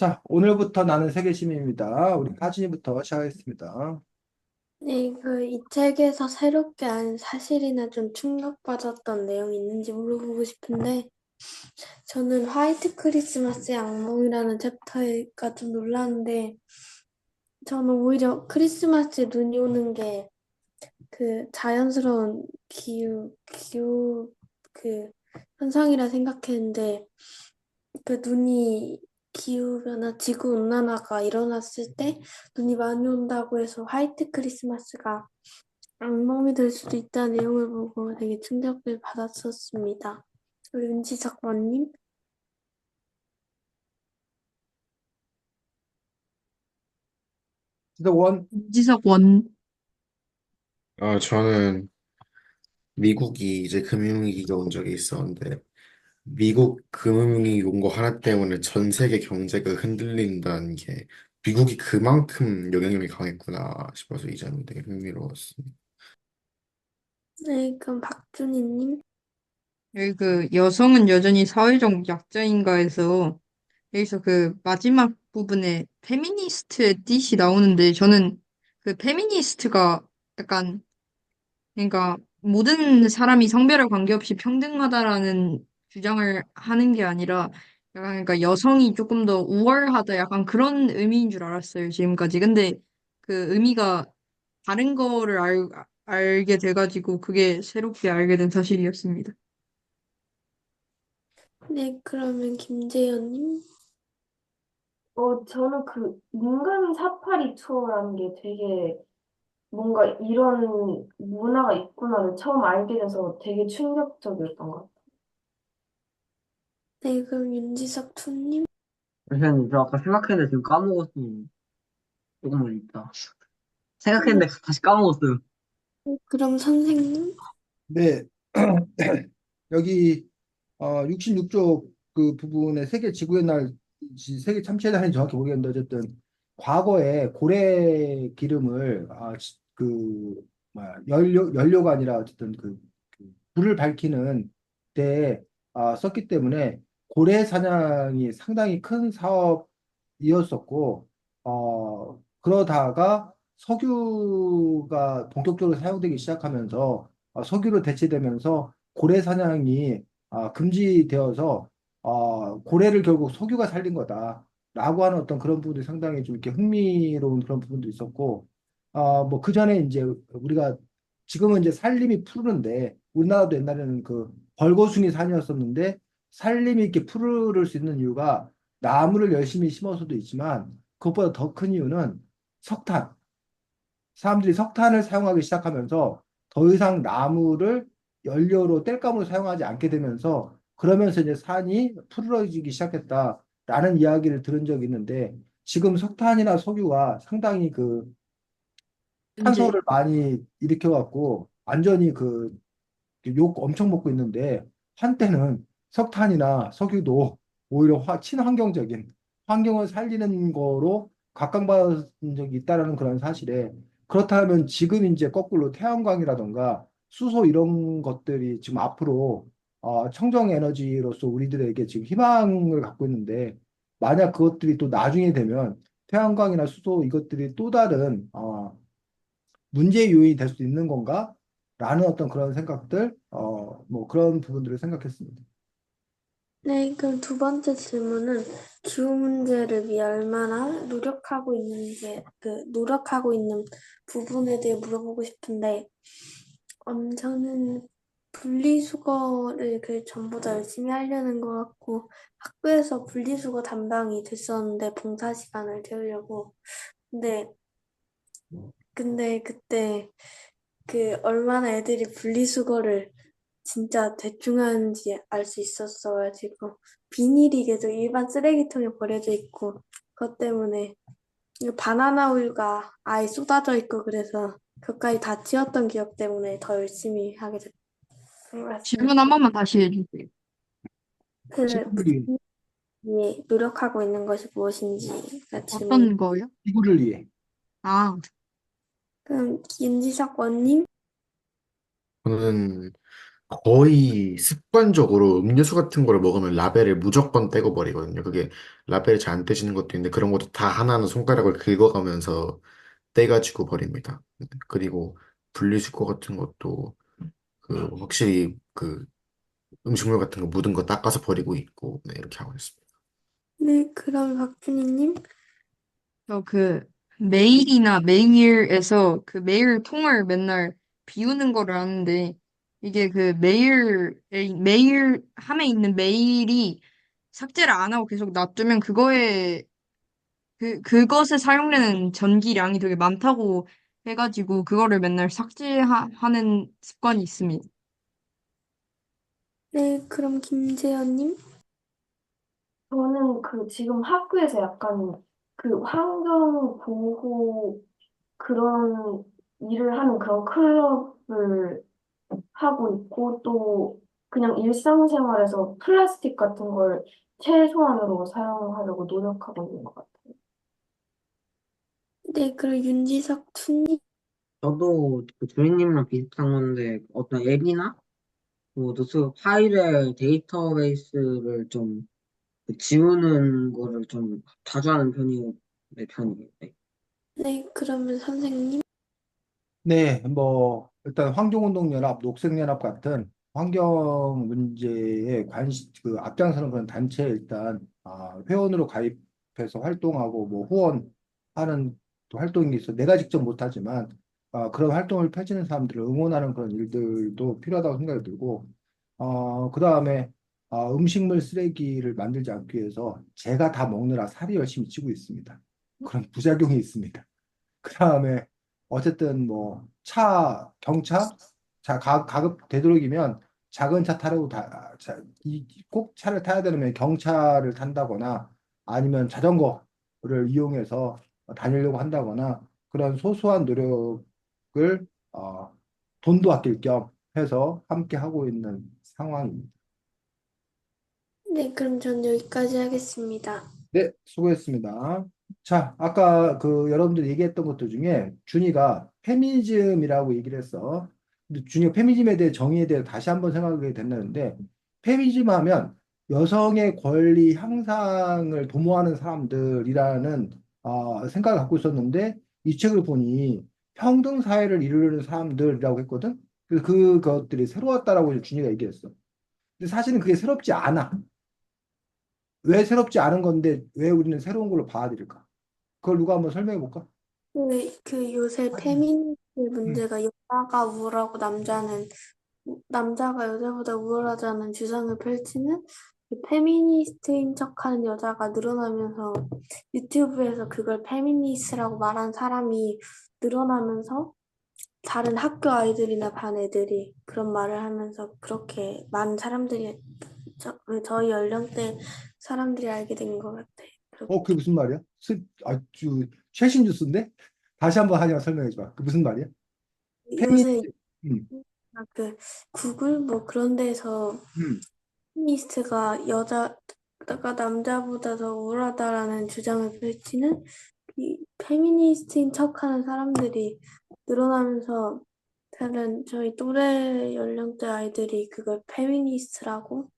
자, 오늘부터 나는 세계 시민입니다. 우리 하진이부터 시작하겠습니다. 네, 이 책에서 새롭게 알 사실이나 좀 충격받았던 내용이 있는지 물어보고 싶은데, 저는 화이트 크리스마스의 악몽이라는 챕터가 좀 놀랐는데, 저는 오히려 크리스마스에 눈이 오는 게 자연스러운 그 현상이라 생각했는데, 눈이 기후변화, 지구온난화가 일어났을 때 눈이 많이 온다고 해서 화이트 크리스마스가 악몽이 될 수도 있다는 내용을 보고 되게 충격을 받았었습니다. 우리 은지석 원님? 원, 지석 원. 저는 미국이 이제 금융위기가 온 적이 있었는데, 미국 금융위기 온 거 하나 때문에 전 세계 경제가 흔들린다는 게 미국이 그만큼 영향력이 강했구나 싶어서 이 점이 되게 흥미로웠습니다. 네, 그럼 박준희님? 여기 여성은 여전히 사회적 약자인가에서 여기서 마지막 부분에 페미니스트의 뜻이 나오는데 저는 페미니스트가 약간 그러니까 모든 사람이 성별에 관계없이 평등하다라는 주장을 하는 게 아니라 약간 그러니까 여성이 조금 더 우월하다 약간 그런 의미인 줄 알았어요, 지금까지. 근데 그 의미가 다른 거를 알게 돼가지고 그게 새롭게 알게 된 사실이었습니다. 네, 그러면 김재현님? 저는 인간 사파리 투어라는 게 되게 뭔가 이런 문화가 있구나를 처음 알게 돼서 되게 충격적이었던 것 같아요. 네, 그럼 윤지석 투님? 잠시만요. 저 아까 생각했는데 지금 까먹었어요. 조금만 있다. 네, 생각했는데 다시 까먹었어요. 그럼 선생님? 네. 여기 66쪽 그 부분에 세계 지구의 날, 세계 참치의 날인지 정확히 모르겠는데 어쨌든 과거에 고래 기름을 뭐야 연료가 아니라 어쨌든 그 불을 밝히는 때 썼기 때문에 고래 사냥이 상당히 큰 사업이었었고 그러다가 석유가 본격적으로 사용되기 시작하면서 석유로 대체되면서 고래 사냥이 금지되어서 고래를 결국 석유가 살린 거다라고 하는 어떤 그런 부분들이 상당히 좀 이렇게 흥미로운 그런 부분도 있었고 뭐 그 전에 이제 우리가 지금은 이제 산림이 푸르는데 우리나라도 옛날에는 그 벌거숭이 산이었었는데 산림이 이렇게 푸르를 수 있는 이유가 나무를 열심히 심어서도 있지만 그것보다 더 큰 이유는 석탄. 사람들이 석탄을 사용하기 시작하면서 더 이상 나무를 연료로 땔감으로 사용하지 않게 되면서 그러면서 이제 산이 푸르러지기 시작했다라는 이야기를 들은 적이 있는데 지금 석탄이나 석유가 상당히 그 현재 탄소를 많이 일으켜갖고 완전히 욕 엄청 먹고 있는데 한때는 석탄이나 석유도 오히려 친환경적인 환경을 살리는 거로 각광받은 적이 있다라는 그런 사실에 그렇다면 지금 이제 거꾸로 태양광이라던가 수소 이런 것들이 지금 앞으로 청정 에너지로서 우리들에게 지금 희망을 갖고 있는데 만약 그것들이 또 나중에 되면 태양광이나 수소 이것들이 또 다른 문제 요인이 될 수 있는 건가? 라는 어떤 그런 생각들, 뭐 그런 부분들을 생각했습니다. 네, 그럼 두 번째 질문은 기후 문제를 위해 얼마나 노력하고 있는 부분에 대해 물어보고 싶은데, 저는 분리수거를 전부 다 열심히 하려는 것 같고, 학교에서 분리수거 담당이 됐었는데, 봉사 시간을 때우려고. 근데, 근데 그때 얼마나 애들이 분리수거를 진짜 대충 하는지 알 수 있었어가지고, 비닐이 계속 일반 쓰레기통에 버려져 있고, 그것 때문에 이거 바나나 우유가 아예 쏟아져 있고, 그래서 그까지 다 치웠던 기억 때문에 더 열심히 하게 됐던 것 같습니다. 질문 한 번만 다시 해주세요. 지구를 위해, 분리에 노력하고 있는 것이 무엇인지가 질문. 어떤 거요? 지구를 위해. 아, 그럼 윤지석 원님? 저는 거의 습관적으로 음료수 같은 거를 먹으면 라벨을 무조건 떼고 버리거든요. 그게 라벨이 잘 안 떼지는 것도 있는데 그런 것도 다 하나하나 손가락을 긁어가면서 떼가지고 버립니다. 그리고 분리수거 같은 것도 그 확실히 그 음식물 같은 거 묻은 거 닦아서 버리고 있고 네, 이렇게 하고 있습니다. 네, 그럼 박준희님. 저 그 메일이나 메일에서 그 메일 통을 맨날 비우는 거를 하는데 이게 그 메일 함에 있는 메일이 삭제를 안 하고 계속 놔두면 그것에 사용되는 전기량이 되게 많다고 해가지고 그거를 맨날 삭제하는 습관이 있습니다. 네, 그럼 김재현님. 저는 그 지금 학교에서 약간 그 환경 보호 그런 일을 하는 그런 클럽을 하고 있고 또 그냥 일상생활에서 플라스틱 같은 걸 최소한으로 사용하려고 노력하고 있는 것 같아요. 네, 그럼 윤지석 투님. 저도 그 주인님이랑 비슷한 건데 어떤 앱이나 뭐 노트 파일의 데이터베이스를 좀그 지우는 거를 좀 자주 하는 편이에요. 내 편이에요. 네. 네, 그러면 선생님. 네, 뭐 일단 환경운동연합, 녹색연합 같은 환경 문제에 앞장서는 그런 단체에 일단 회원으로 가입해서 활동하고 뭐 후원하는 또 활동이 있어. 내가 직접 못하지만 그런 활동을 펼치는 사람들을 응원하는 그런 일들도 필요하다고 생각이 들고 그다음에 음식물 쓰레기를 만들지 않기 위해서 제가 다 먹느라 살이 열심히 찌고 있습니다. 그런 부작용이 있습니다. 그다음에 어쨌든 뭐 경차 가급 되도록이면 작은 차 타려고 꼭 차를 타야 되면 경차를 탄다거나 아니면 자전거를 이용해서 다니려고 한다거나 그런 소소한 노력을 돈도 아낄 겸 해서 함께 하고 있는 상황입니다. 네, 그럼 전 여기까지 하겠습니다. 네, 수고했습니다. 자, 아까 여러분들 얘기했던 것들 중에 준이가 페미니즘이라고 얘기를 했어. 근데 준이가 페미니즘에 대해 정의에 대해 다시 한번 생각하게 됐는데, 페미니즘 하면 여성의 권리 향상을 도모하는 사람들이라는 생각을 갖고 있었는데, 이 책을 보니 평등 사회를 이루려는 사람들이라고 했거든. 그래서 그것들이 새로웠다라고 준이가 얘기했어. 근데 사실은 그게 새롭지 않아. 왜 새롭지 않은 건데 왜 우리는 새로운 걸로 받아들일까? 그걸 누가 한번 설명해 볼까? 그 요새 페미니즘 음. 문제가 여자가 우월하고 남자가 여자보다 우월하다는 주장을 펼치는 그 페미니스트인 척하는 여자가 늘어나면서 유튜브에서 그걸 페미니스트라고 말한 사람이 늘어나면서 다른 학교 아이들이나 반 애들이 그런 말을 하면서 그렇게 많은 사람들이 저희 연령대 사람들이 알게 된 것 같아요. 그게 무슨 말이야? 아주 최신 뉴스인데? 다시 한번 하냐 설명해 줘. 그 무슨 말이야? 페미, 요새 음, 그 구글 뭐 그런 데서 음. 페미니스트가 여자가 남자보다 더 우월하다라는 주장을 펼치는 이 페미니스트인 척하는 사람들이 늘어나면서 다른 저희 또래 연령대 아이들이 그걸 페미니스트라고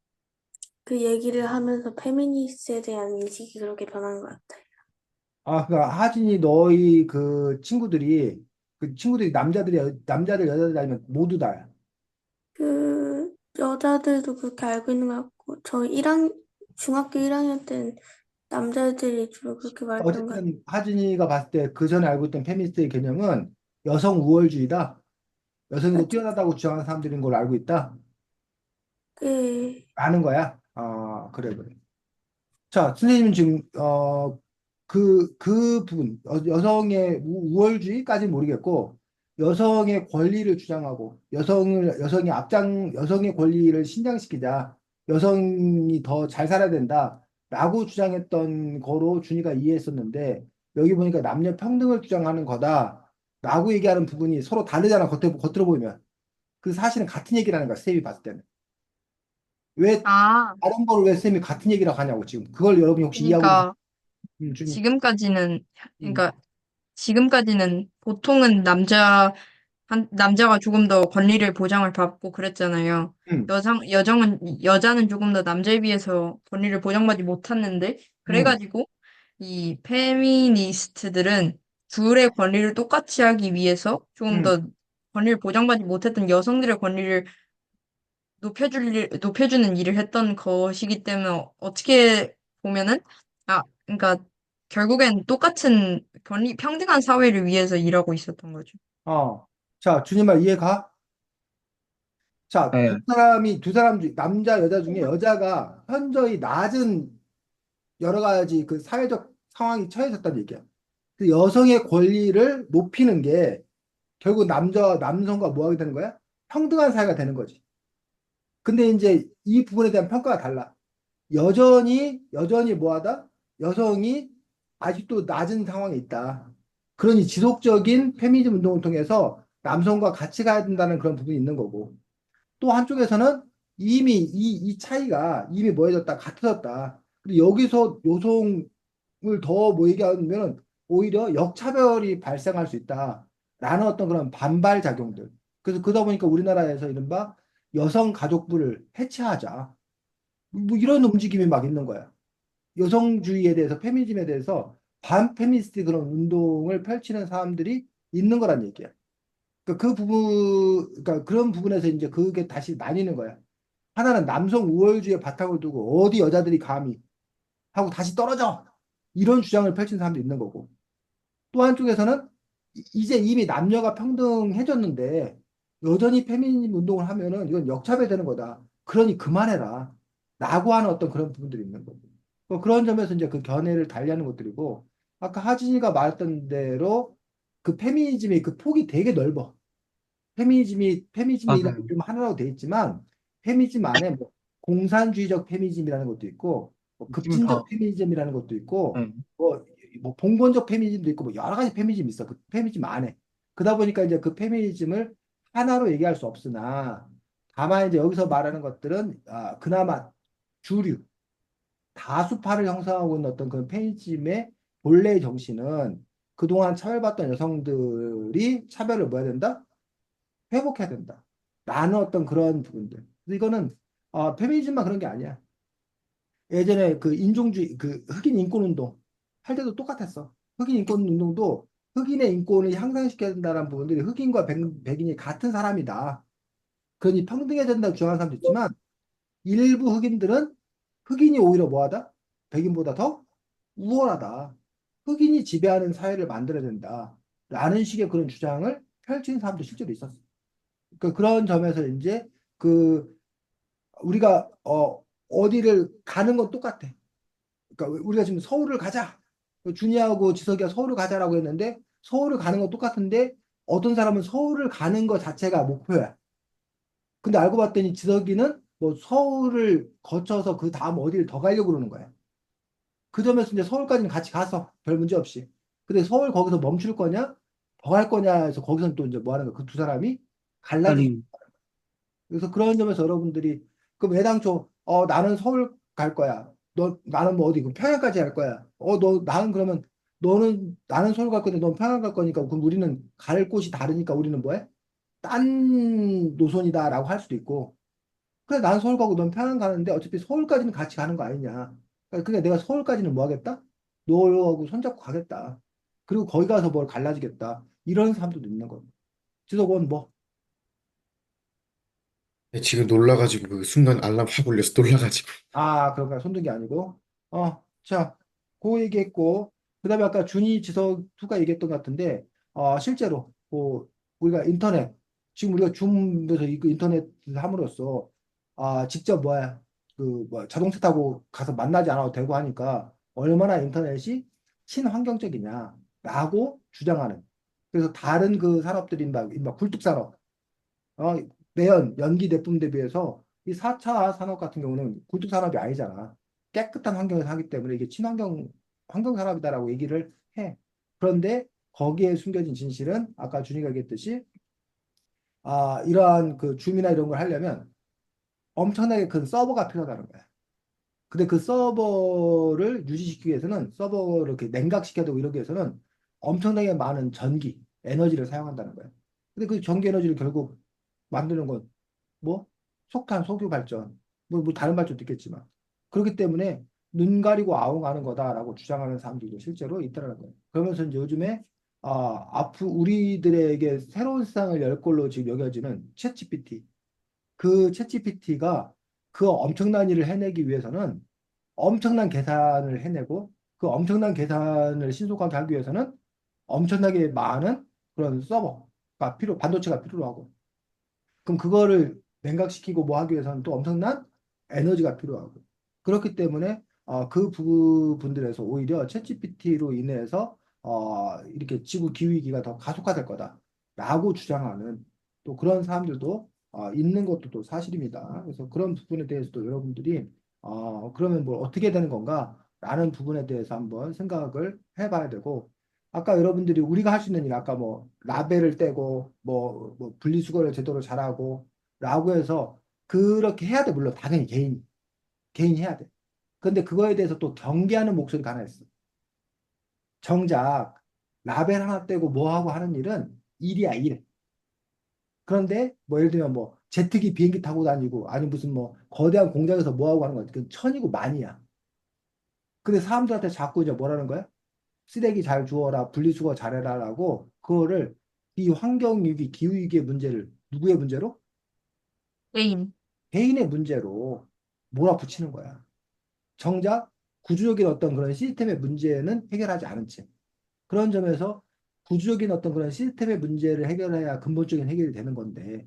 그 얘기를 하면서 페미니스트에 대한 인식이 그렇게 변한 것 같아요. 그러니까 하진이 너희 그 친구들이 남자들 여자들 아니면 모두 다야. 그 여자들도 그렇게 알고 있는 것 같고 저 중학교 1학년 때는 남자애들이 주로 그렇게 말했던 것 같아요. 어쨌든 하진이가 봤을 때 그 전에 알고 있던 페미니스트의 개념은 여성 우월주의다. 여성이 더 뛰어나다고 주장하는 사람들인 걸로 알고 있다. 네, 아는 거야. 그래, 그래. 자, 선생님은 지금 그 부분 여성의 우월주의까지는 모르겠고 여성의 권리를 주장하고 여성의 권리를 신장시키자 여성이 더 잘 살아야 된다라고 주장했던 거로 준이가 이해했었는데 여기 보니까 남녀 평등을 주장하는 거다라고 얘기하는 부분이 서로 다르잖아 겉으로 보면 그 사실은 같은 얘기라는 거야 쌤이 봤을 때는 왜 아, 다른 걸 왜 쌤이 같은 얘기라고 하냐고 지금 그걸 여러분이 혹시 이해하고 계세요? 그러니까 준이. 지금까지는 음. 그러니까 지금까지는 보통은 남자한테 남자가 조금 더 권리를 보장을 받고 그랬잖아요. 응, 여자는 조금 더 남자에 비해서 권리를 보장받지 못했는데, 응, 그래가지고 이 페미니스트들은 둘의 권리를 똑같이 하기 위해서 조금 응. 더 권리를 보장받지 못했던 여성들의 권리를 높여주는 일을 했던 것이기 때문에 어떻게 보면은, 그러니까 결국엔 똑같은 평등한 사회를 위해서 일하고 있었던 거죠. 어. 자, 주님 말 이해가? 자, 네. 두 사람 중, 남자, 여자 중에 여자가 현저히 낮은 여러 가지 그 사회적 상황이 처해졌다는 얘기야. 그 여성의 권리를 높이는 게 결국 남성과 뭐 하게 되는 거야? 평등한 사회가 되는 거지. 근데 이제 이 부분에 대한 평가가 달라. 여전히 뭐하다? 여성이 아직도 낮은 상황에 있다. 그러니 지속적인 페미니즘 운동을 통해서 남성과 같이 가야 된다는 그런 부분이 있는 거고. 또 한쪽에서는 이미 이 차이가 이미 뭐해졌다, 같아졌다. 그리고 여기서 여성을 더 뭐 얘기하면 오히려 역차별이 발생할 수 있다. 라는 어떤 그런 반발 작용들. 그래서 그러다 보니까 우리나라에서 이른바 여성 가족부를 해체하자. 뭐 이런 움직임이 막 있는 거야. 여성주의에 대해서, 페미니즘에 대해서 반페미니스트 그런 운동을 펼치는 사람들이 있는 거란 얘기야. 그러니까 그런 부분에서 이제 그게 다시 나뉘는 거야. 하나는 남성 우월주의의 바탕을 두고 어디 여자들이 감히 하고 다시 떨어져. 이런 주장을 펼친 사람도 있는 거고. 또 한쪽에서는 이제 이미 남녀가 평등해졌는데 여전히 페미니즘 운동을 하면은 이건 역차별되는 거다. 그러니 그만해라. 라고 하는 어떤 그런 부분들이 있는 거고. 그런 점에서 이제 그 견해를 달리하는 것들이고, 아까 하진이가 말했던 대로 그 페미니즘의 그 폭이 되게 넓어. 페미니즘이라는 맞아요. 이름 하나로 돼 있지만 페미니즘 안에 뭐 공산주의적 페미니즘이라는 것도 있고 뭐 좀 급진적 더, 페미니즘이라는 것도 있고 네. 뭐, 뭐 봉건적 페미니즘도 있고 뭐 여러 가지 페미니즘이 있어. 그 페미니즘 안에. 그러다 보니까 이제 그 페미니즘을 하나로 얘기할 수 없으나 다만 이제 여기서 말하는 것들은 그나마 주류 다수파를 형성하고 있는 어떤 그런 페미니즘의 본래의 정신은 그동안 차별받던 여성들이 차별을 뭐 해야 된다? 회복해야 된다. 라는 어떤 그런 부분들. 그래서 이거는 페미니즘만 그런 게 아니야. 예전에 그 인종주의, 그 흑인 인권 운동 할 때도 똑같았어. 흑인 인권 운동도 흑인의 인권을 향상시켜야 된다는 부분들이 흑인과 백인이 같은 사람이다. 그러니 평등해야 된다고 주장하는 사람도 있지만 일부 흑인들은 흑인이 오히려 뭐하다? 백인보다 더 우월하다. 흑인이 지배하는 사회를 만들어야 된다. 라는 식의 그런 주장을 펼치는 사람도 실제로 있었어. 그런 점에서 이제 그 우리가 어디를 가는 건 똑같아. 그러니까 우리가 지금 서울을 가자. 준이하고 지석이가 서울을 가자라고 했는데 서울을 가는 건 똑같은데 어떤 사람은 서울을 가는 것 자체가 목표야. 근데 알고 봤더니 지석이는 뭐 서울을 거쳐서 그 다음 어디를 더 가려고 그러는 거야. 그 점에서 이제 서울까지는 같이 가서 별 문제 없이. 근데 서울 거기서 멈출 거냐? 더 갈 거냐 해서 거기서는 또 이제 뭐 하는 거야? 그 두 사람이 갈라져. 빨리, 그래서 그런 점에서 여러분들이 그럼 애당초 나는 서울 갈 거야. 너 나는 뭐 어디 그 평양까지 갈 거야. 너 나는 그러면 너는 나는 서울 갈 건데 넌 평양 갈 거니까 그럼 우리는 갈 곳이 다르니까 우리는 뭐해? 딴 노선이다라고 할 수도 있고. 그래 나는 서울 가고 넌 평양 가는데 어차피 서울까지는 같이 가는 거 아니냐. 그러니까 내가 서울까지는 뭐 하겠다? 너하고 손잡고 가겠다. 그리고 거기 가서 뭘 갈라지겠다. 이런 사람들도 있는 거야. 지석원 뭐? 지금 놀라가지고 그 순간 알람 확 울려서 놀라가지고. 그런가 손든 게 아니고 자, 그 얘기했고 그다음에 아까 준이 지석 투가 얘기했던 것 같은데 실제로 우리가 인터넷 지금 우리가 줌에서 이 인터넷 함으로써 직접 뭐 자동차 타고 가서 만나지 않아도 되고 하니까 얼마나 인터넷이 친환경적이냐라고 주장하는 그래서 다른 그 산업들인 막 굴뚝산업 어, 연기 내뿜 대비해서 이 4차 산업 같은 경우는 굴뚝 산업이 아니잖아. 깨끗한 환경에서 하기 때문에 이게 환경 산업이다라고 얘기를 해. 그런데 거기에 숨겨진 진실은 아까 준이가 얘기했듯이 이러한 그 줌이나 이런 걸 하려면 엄청나게 큰 서버가 필요하다는 거야. 근데 그 서버를 유지시키기 위해서는 서버를 이렇게 냉각시켜야 되고 이러기 위해서는 엄청나게 많은 전기, 에너지를 사용한다는 거야. 근데 그 전기 에너지를 결국 만드는 건 뭐? 석탄, 석유 발전, 뭐 다른 발전도 있겠지만. 그렇기 때문에 눈 가리고 아웅하는 거다라고 주장하는 사람들도 실제로 있다는 거예요. 그러면서 이제 요즘에 앞으로 우리들에게 새로운 세상을 열 걸로 지금 여겨지는 챗GPT. 그 챗GPT가 그 엄청난 일을 해내기 위해서는 엄청난 계산을 해내고 그 엄청난 계산을 신속하게 하기 위해서는 엄청나게 많은 그런 서버가 반도체가 필요하고 그럼 그거를 냉각시키고 뭐 하기 위해서는 또 엄청난 에너지가 필요하고. 그렇기 때문에 그 부분들에서 오히려 챗GPT로 인해서 이렇게 지구 기후위기가 더 가속화될 거다라고 주장하는 또 그런 사람들도 있는 것도 또 사실입니다. 그래서 그런 부분에 대해서도 여러분들이 그러면 뭐 어떻게 되는 건가라는 부분에 대해서 한번 생각을 해봐야 되고 아까 여러분들이 우리가 할 수 있는 일, 아까 뭐, 라벨을 떼고, 뭐, 분리수거를 제대로 잘하고, 라고 해서, 그렇게 해야 돼. 물론, 당연히 개인이 해야 돼. 근데 그거에 대해서 또 경계하는 목소리가 하나 있어. 정작, 라벨 하나 떼고 뭐 하고 하는 일은 일이야, 일. 그런데, 뭐, 예를 들면 뭐, 제트기 비행기 타고 다니고, 아니 무슨 뭐, 거대한 공장에서 뭐 하고 하는 거야. 그 천이고 만이야. 근데 사람들한테 자꾸 이제 뭐라는 거야? 쓰레기 잘 주워라, 분리수거 잘해라라고 그거를 이 환경위기, 기후위기의 문제를 누구의 문제로? 게임. 개인의 문제로 몰아붙이는 거야. 정작 구조적인 어떤 그런 시스템의 문제는 해결하지 않은 채. 그런 점에서 구조적인 어떤 그런 시스템의 문제를 해결해야 근본적인 해결이 되는 건데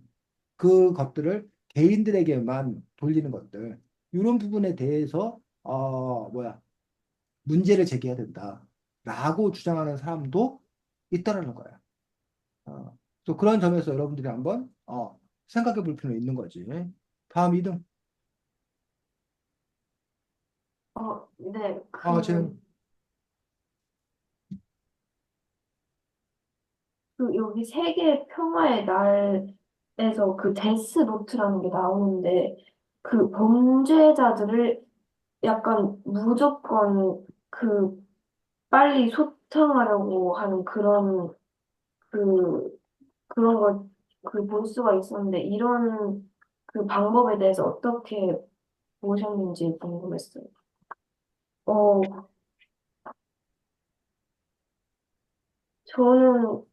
그 것들을 개인들에게만 돌리는 것들 이런 부분에 대해서 문제를 제기해야 된다라고 주장하는 사람도 있다라는 거야. 또 그런 점에서 여러분들이 한번 생각해 볼 필요는 있는 거지. 다음 2등. 네, 지금 여기 세계 평화의 날에서 그 데스 노트라는 게 나오는데 그 범죄자들을 약간 무조건 빨리 소탕하려고 하는 그, 그런 걸 볼 수가 있었는데 이런 그 방법에 대해서 어떻게 보셨는지 궁금했어요. 어, 저는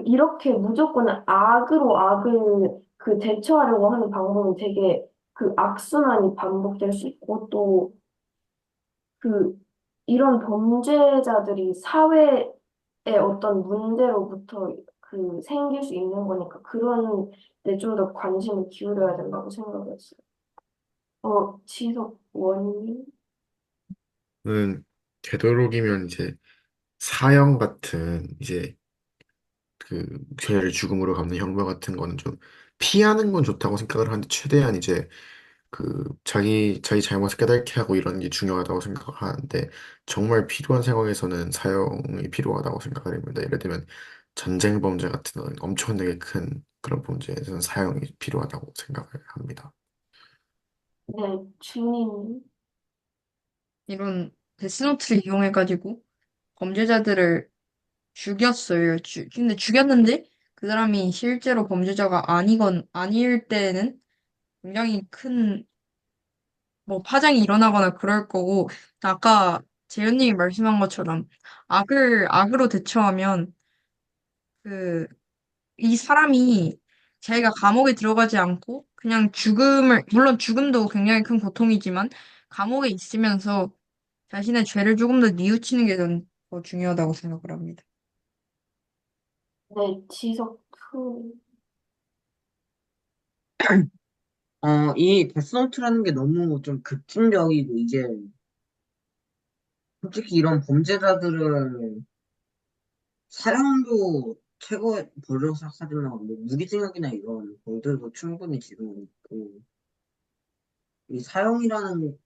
이렇게 무조건 악으로 악을 대처하려고 하는 방법은 되게 악순환이 반복될 수 있고 또 그 이런 범죄자들이 사회의 어떤 문제로부터 생길 수 있는 거니까 그런 데 좀 더 관심을 기울여야 된다고 생각했어요. 지속 원님? 는 되도록이면 이제 사형 같은 이제 그 죄를 죽음으로 갚는 형벌 같은 거는 좀 피하는 건 좋다고 생각을 하는데 최대한 이제 그 자기 잘못을 깨닫게 하고 이런 게 중요하다고 생각을 하는데 정말 필요한 상황에서는 사형이 필요하다고 생각을 합니다. 예를 들면 전쟁 범죄 같은 엄청나게 큰 그런 범죄에서는 사형이 필요하다고 생각을 합니다. 네, 주님. 이런 데스노트를 이용해가지고 범죄자들을 죽였어요. 근데 죽였는데 그 사람이 실제로 범죄자가 아닐 때는 굉장히 큰 뭐 파장이 일어나거나 그럴 거고, 아까 재현님이 말씀한 것처럼 악으로 대처하면 그, 이 사람이 자기가 감옥에 들어가지 않고 그냥 물론 죽음도 굉장히 큰 고통이지만 감옥에 있으면서 자신의 죄를 조금 더 뉘우치는 게 더 중요하다고 생각을 합니다. 네, 지속 투. 이 데스노트라는 게 너무 좀 급진적이고, 이제, 솔직히 이런 범죄자들을 사형도 최고의 벌로 생각하지만, 뭐, 무기징역이나 이런 벌들도 충분히 지금 있고, 이 사형이라는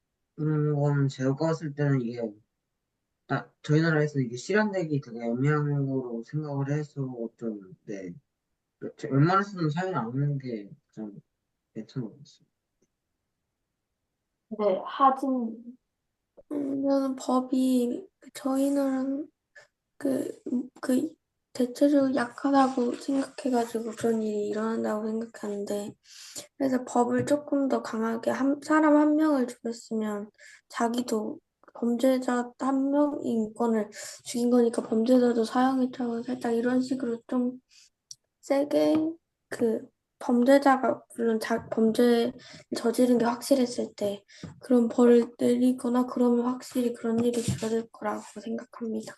건 제가 봤을 때는 이게, 저희 나라에서 이게 실현되기 되게 애매한 거로 생각을 해서 좀, 네. 웬만해서는 사용이 안 하는 게 가장 괜찮은 것 같습니다. 네, 하진. 저는 법이 저희 나라 그, 그 대체적으로 약하다고 생각해가지고 그런 일이 일어난다고 생각하는데, 그래서 법을 조금 더 강하게 사람 한 명을 죽였으면 자기도 범죄자 한 명의 인권을 죽인 거니까 범죄자도 사형이라고 살짝 이런 식으로 좀 세게 그 범죄자가 물론 범죄 저지른 게 확실했을 때 그런 벌을 내리거나 그러면 확실히 그런 일이 줄어들 거라고 생각합니다.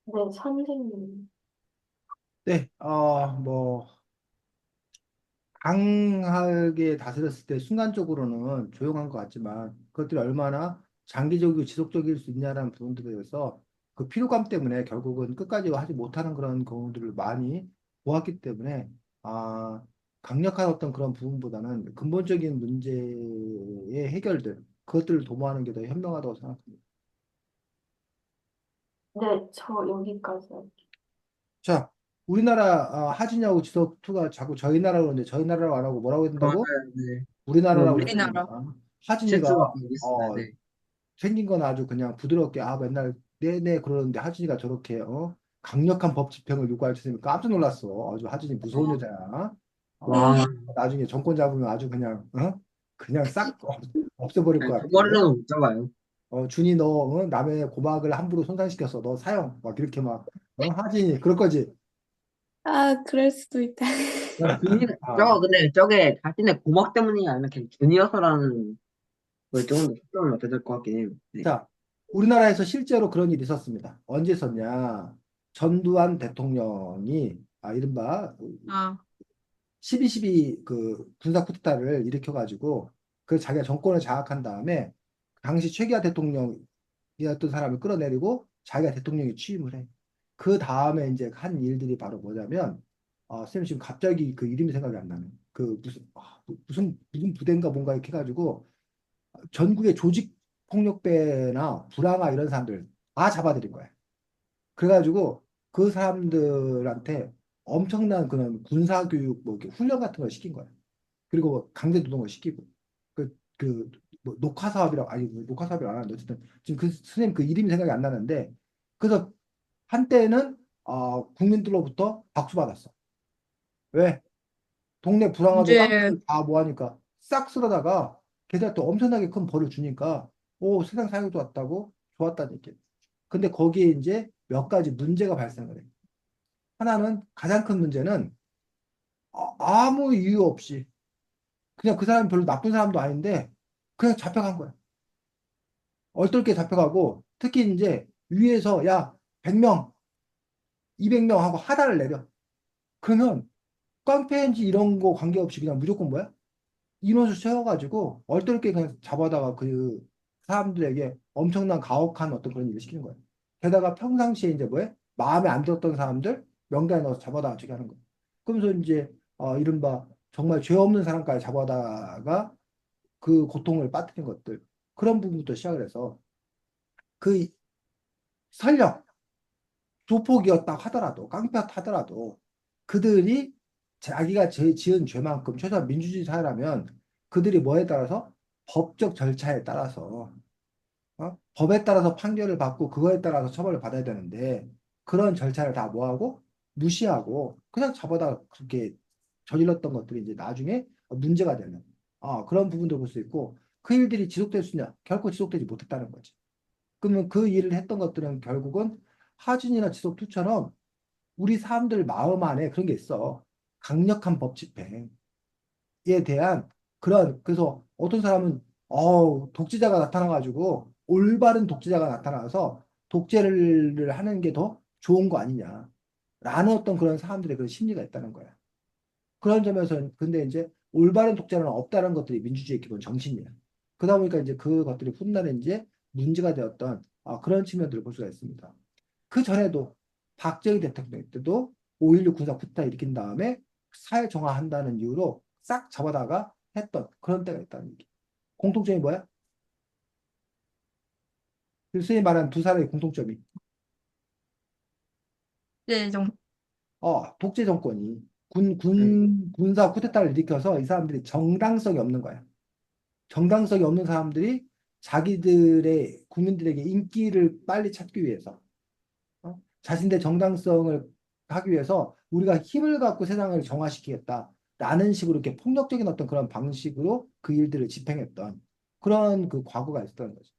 네, 선생님. 네, 뭐, 강하게 다스렸을 때 순간적으로는 조용한 것 같지만 그것들이 얼마나 장기적이고 지속적일 수 있냐라는 부분들에 대해서 그 피로감 때문에 결국은 끝까지 하지 못하는 그런 경우들을 많이 보았기 때문에 아, 강력한 어떤 그런 부분보다는 근본적인 문제의 해결들 그것들을 도모하는 게 더 현명하다고 생각합니다. 네, 저 여기까지 할게요. 자, 우리나라 하진이하고 지석투가 자꾸 저희 나라로 그러는데 저희 나라로 안 하고 뭐라고 맞아요. 한다고? 네. 우리나라라고 그러면 했습니다. 우리나라. 하진이가 실수가 있어요. 어, 네. 생긴 건 아주 그냥 부드럽게 맨날 네네 그러는데 하진이가 저렇게 강력한 법 집행을 요구할 줄은 깜짝 놀랐어. 아주 하진이 무서운 여자야. 어, 와, 나중에 정권 잡으면 아주 그냥 그냥 싹 없애버릴 것 아니, 두 같아. 번이라도 못 잡아요. 준이 너 남의 고막을 함부로 손상시켰어. 너 사형 막 이렇게 막 하진이 그럴 거지. 아, 그럴 수도 있다. 아, 근데 저게 자신의 고막 때문이 아니라 그냥 준이어서라는 거에 조금 더 초점을 맞춰야 될 것 같긴 해요. 네. 자, 우리나라에서 실제로 그런 일이 있었습니다. 언제 있었냐? 전두환 대통령이 이른바 아, 12.12 그 군사 쿠데타를 일으켜가지고 그 자기가 정권을 장악한 다음에 당시 최기하 대통령이었던 사람을 끌어내리고 자기가 대통령이 취임을 해. 그 다음에 이제 한 일들이 바로 뭐냐면 쌤 지금 갑자기 그 이름이 생각이 안 나네. 그 무슨 부대인가 뭔가 이렇게 해가지고 전국의 조직 폭력배나 불황아 이런 사람들 다 잡아들인 거야. 그래가지고 그 사람들한테 엄청난 그런 군사교육 뭐 이렇게 훈련 같은 걸 시킨 거야. 그리고 뭐 강제 노동을 시키고 뭐 녹화 사업이라고 아니 뭐 녹화 사업이라고 안 하는데 어쨌든 지금 그 선생님 그 이름이 생각이 안 나는데 그래서 한때는 국민들로부터 박수 받았어. 왜? 동네 불황아들 문제, 깡패들 다 모아니까 싹 쓸어다가 걔들한테 엄청나게 큰 벌을 주니까 오 세상 사회도 왔다고 좋았다는 얘기. 근데 거기에 이제 몇 가지 문제가 발생을 해. 하나는 가장 큰 문제는 아무 이유 없이 그냥 그 사람이 별로 나쁜 사람도 아닌데 그냥 잡혀간 거야. 얼떨결에 잡혀가고 특히 이제 위에서 야 100명, 200명 하고 하다를 내려. 그러면 깡패인지 이런 거 관계없이 그냥 무조건 뭐야? 인원수 채워가지고 얼떨결에 그냥 잡아다가 그 사람들에게 엄청난 가혹한 어떤 그런 일을 시키는 거야. 게다가 평상시에 이제 뭐야? 마음에 안 들었던 사람들 명단에 넣어서 잡아다가 저기 하는 거야. 그러면서 이제 이른바 정말 죄 없는 사람까지 잡아다가 그 고통을 빠뜨린 것들 그런 부분부터 시작을 해서 그 설령 조폭이었다 하더라도 깡패였다 하더라도 그들이 자기가 지은 죄만큼 최소한 민주주의 사회라면 그들이 뭐에 따라서 법적 절차에 따라서 법에 따라서 판결을 받고 그거에 따라서 처벌을 받아야 되는데 그런 절차를 다 뭐하고 무시하고 그냥 잡아다 그렇게 저질렀던 것들이 이제 나중에 문제가 되는 그런 부분도 볼 수 있고 그 일들이 지속될 수 있냐? 결코 지속되지 못했다는 거지. 그러면 그 일을 했던 것들은 결국은 하진이나 지속투처럼 우리 사람들 마음 안에 그런 게 있어. 강력한 법 집행에 대한 그래서 어떤 사람은 독재자가 나타나가지고 올바른 독재자가 나타나서 독재를 하는 게 더 좋은 거 아니냐. 라는 어떤 그런 사람들의 그런 심리가 있다는 거야. 그런 점에서 근데 이제 올바른 독재는 없다는 것들이 민주주의의 기본 정신이야. 그러다 보니까 이제 그것들이 훗날에 이제 문제가 되었던 그런 측면들을 볼 수가 있습니다. 그 전에도 박정희 대통령 때도 5.16 군사 쿠데타 일으킨 다음에 사회 정화한다는 이유로 싹 잡아다가 했던 그런 때가 있다는 얘기. 공통점이 뭐야? 교수님 말한 두 사람의 공통점이 네, 좀, 독재 정권이 네. 군사 쿠데타를 일으켜서 이 사람들이 정당성이 없는 거야. 정당성이 없는 사람들이 자기들의 국민들에게 인기를 빨리 찾기 위해서 자신의 정당성을 하기 위해서 우리가 힘을 갖고 세상을 정화시키겠다. 라는 식으로 이렇게 폭력적인 어떤 그런 방식으로 그 일들을 집행했던 그런 그 과거가 있었던 거죠.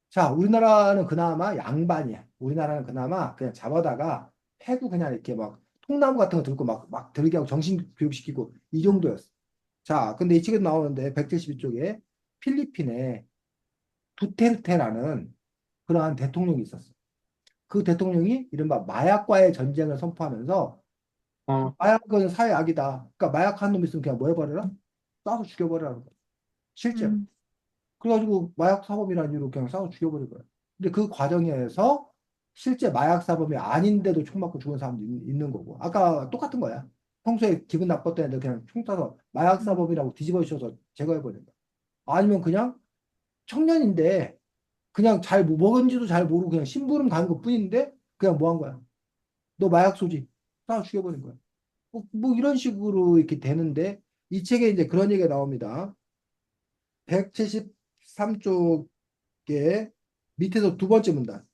자, 우리나라는 그나마 양반이야. 우리나라는 그나마 그냥 잡아다가 패고 그냥 이렇게 막 통나무 같은 거 들고 막 들게 하고 정신 교육시키고 이 정도였어. 자, 근데 이 책에도 나오는데 172쪽에 필리핀에 두테르테라는 그러한 대통령이 있었어. 그 대통령이 이른바 마약과의 전쟁을 선포하면서 어, 마약은 사회 악이다. 그러니까 마약한 놈 있으면 그냥 뭐 해버려라? 쏴서 죽여버리라는 거야. 실제로. 음, 그래가지고 마약 사범이라는 이유로 그냥 쏴서 죽여버린 거야. 근데 그 과정에서 실제 마약 사범이 아닌데도 총 맞고 죽은 사람도 있는 거고. 아까 똑같은 거야. 평소에 기분 나빴던 애들 그냥 총 쏴서 마약 사범이라고 뒤집어 씌워서 제거해버린 거야. 아니면 그냥 청년인데 그냥 잘 먹은지도 잘 모르고 그냥 심부름 가는 것 뿐인데 그냥 뭐 한 거야? 너 마약 소지. 쏴서 죽여버린 거야. 뭐 이런 식으로 이렇게 되는데 이 책에 이제 그런 얘기가 나옵니다. 173쪽에 밑에서 두 번째 문단.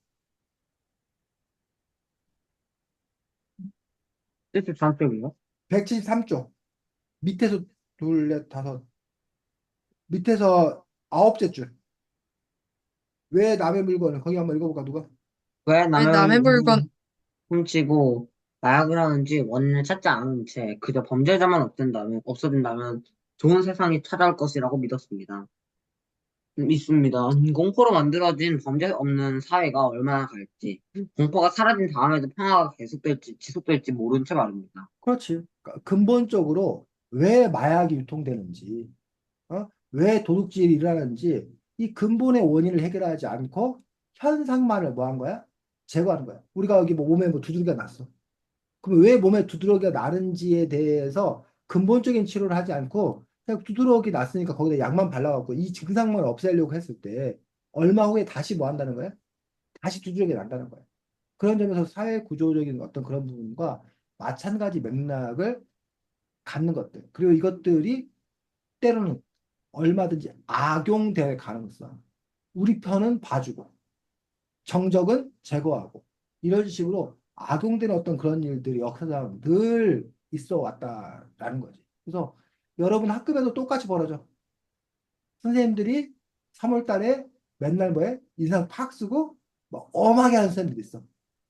73쪽이요? 173쪽 밑에서 둘, 넷, 다섯 밑에서 아홉째 줄. 왜 남의 물건을 거기 한번 읽어볼까 누가? 왜 왜 남의 남의 물건, 물건을 훔치고 마약을 하는지 원인을 찾지 않은 채 그저 범죄자만 없어진다면 좋은 세상이 찾아올 것이라고 믿습니다. 공포로 만들어진 범죄 없는 사회가 얼마나 갈지, 공포가 사라진 다음에도 평화가 지속될지 모른 채 말입니다. 그렇지. 그러니까 근본적으로 왜 마약이 유통되는지, 왜 도둑질이 일어나는지 이 근본의 원인을 해결하지 않고 현상만을 뭐 한 거야? 제거하는 거야. 우리가 여기 뭐 몸에 뭐 두드러기가 났어. 그럼 왜 몸에 두드러기가 나는지에 대해서 근본적인 치료를 하지 않고 그냥 두드러기 났으니까 거기다 약만 발라갖고 이 증상만 없애려고 했을 때 얼마 후에 다시 뭐 한다는 거야? 다시 두드러기가 난다는 거야. 그런 점에서 사회 구조적인 어떤 그런 부분과 마찬가지 맥락을 갖는 것들. 그리고 이것들이 때로는 얼마든지 악용될 가능성. 우리 편은 봐주고 정적은 제거하고 이런 식으로 악용되는 어떤 그런 일들이 역사상 늘 있어 왔다라는 거지. 그래서 여러분 학급에도 똑같이 벌어져. 선생님들이 3월 달에 맨날 뭐해? 인상 팍 쓰고 막 엄하게 하는 선생님들 있어.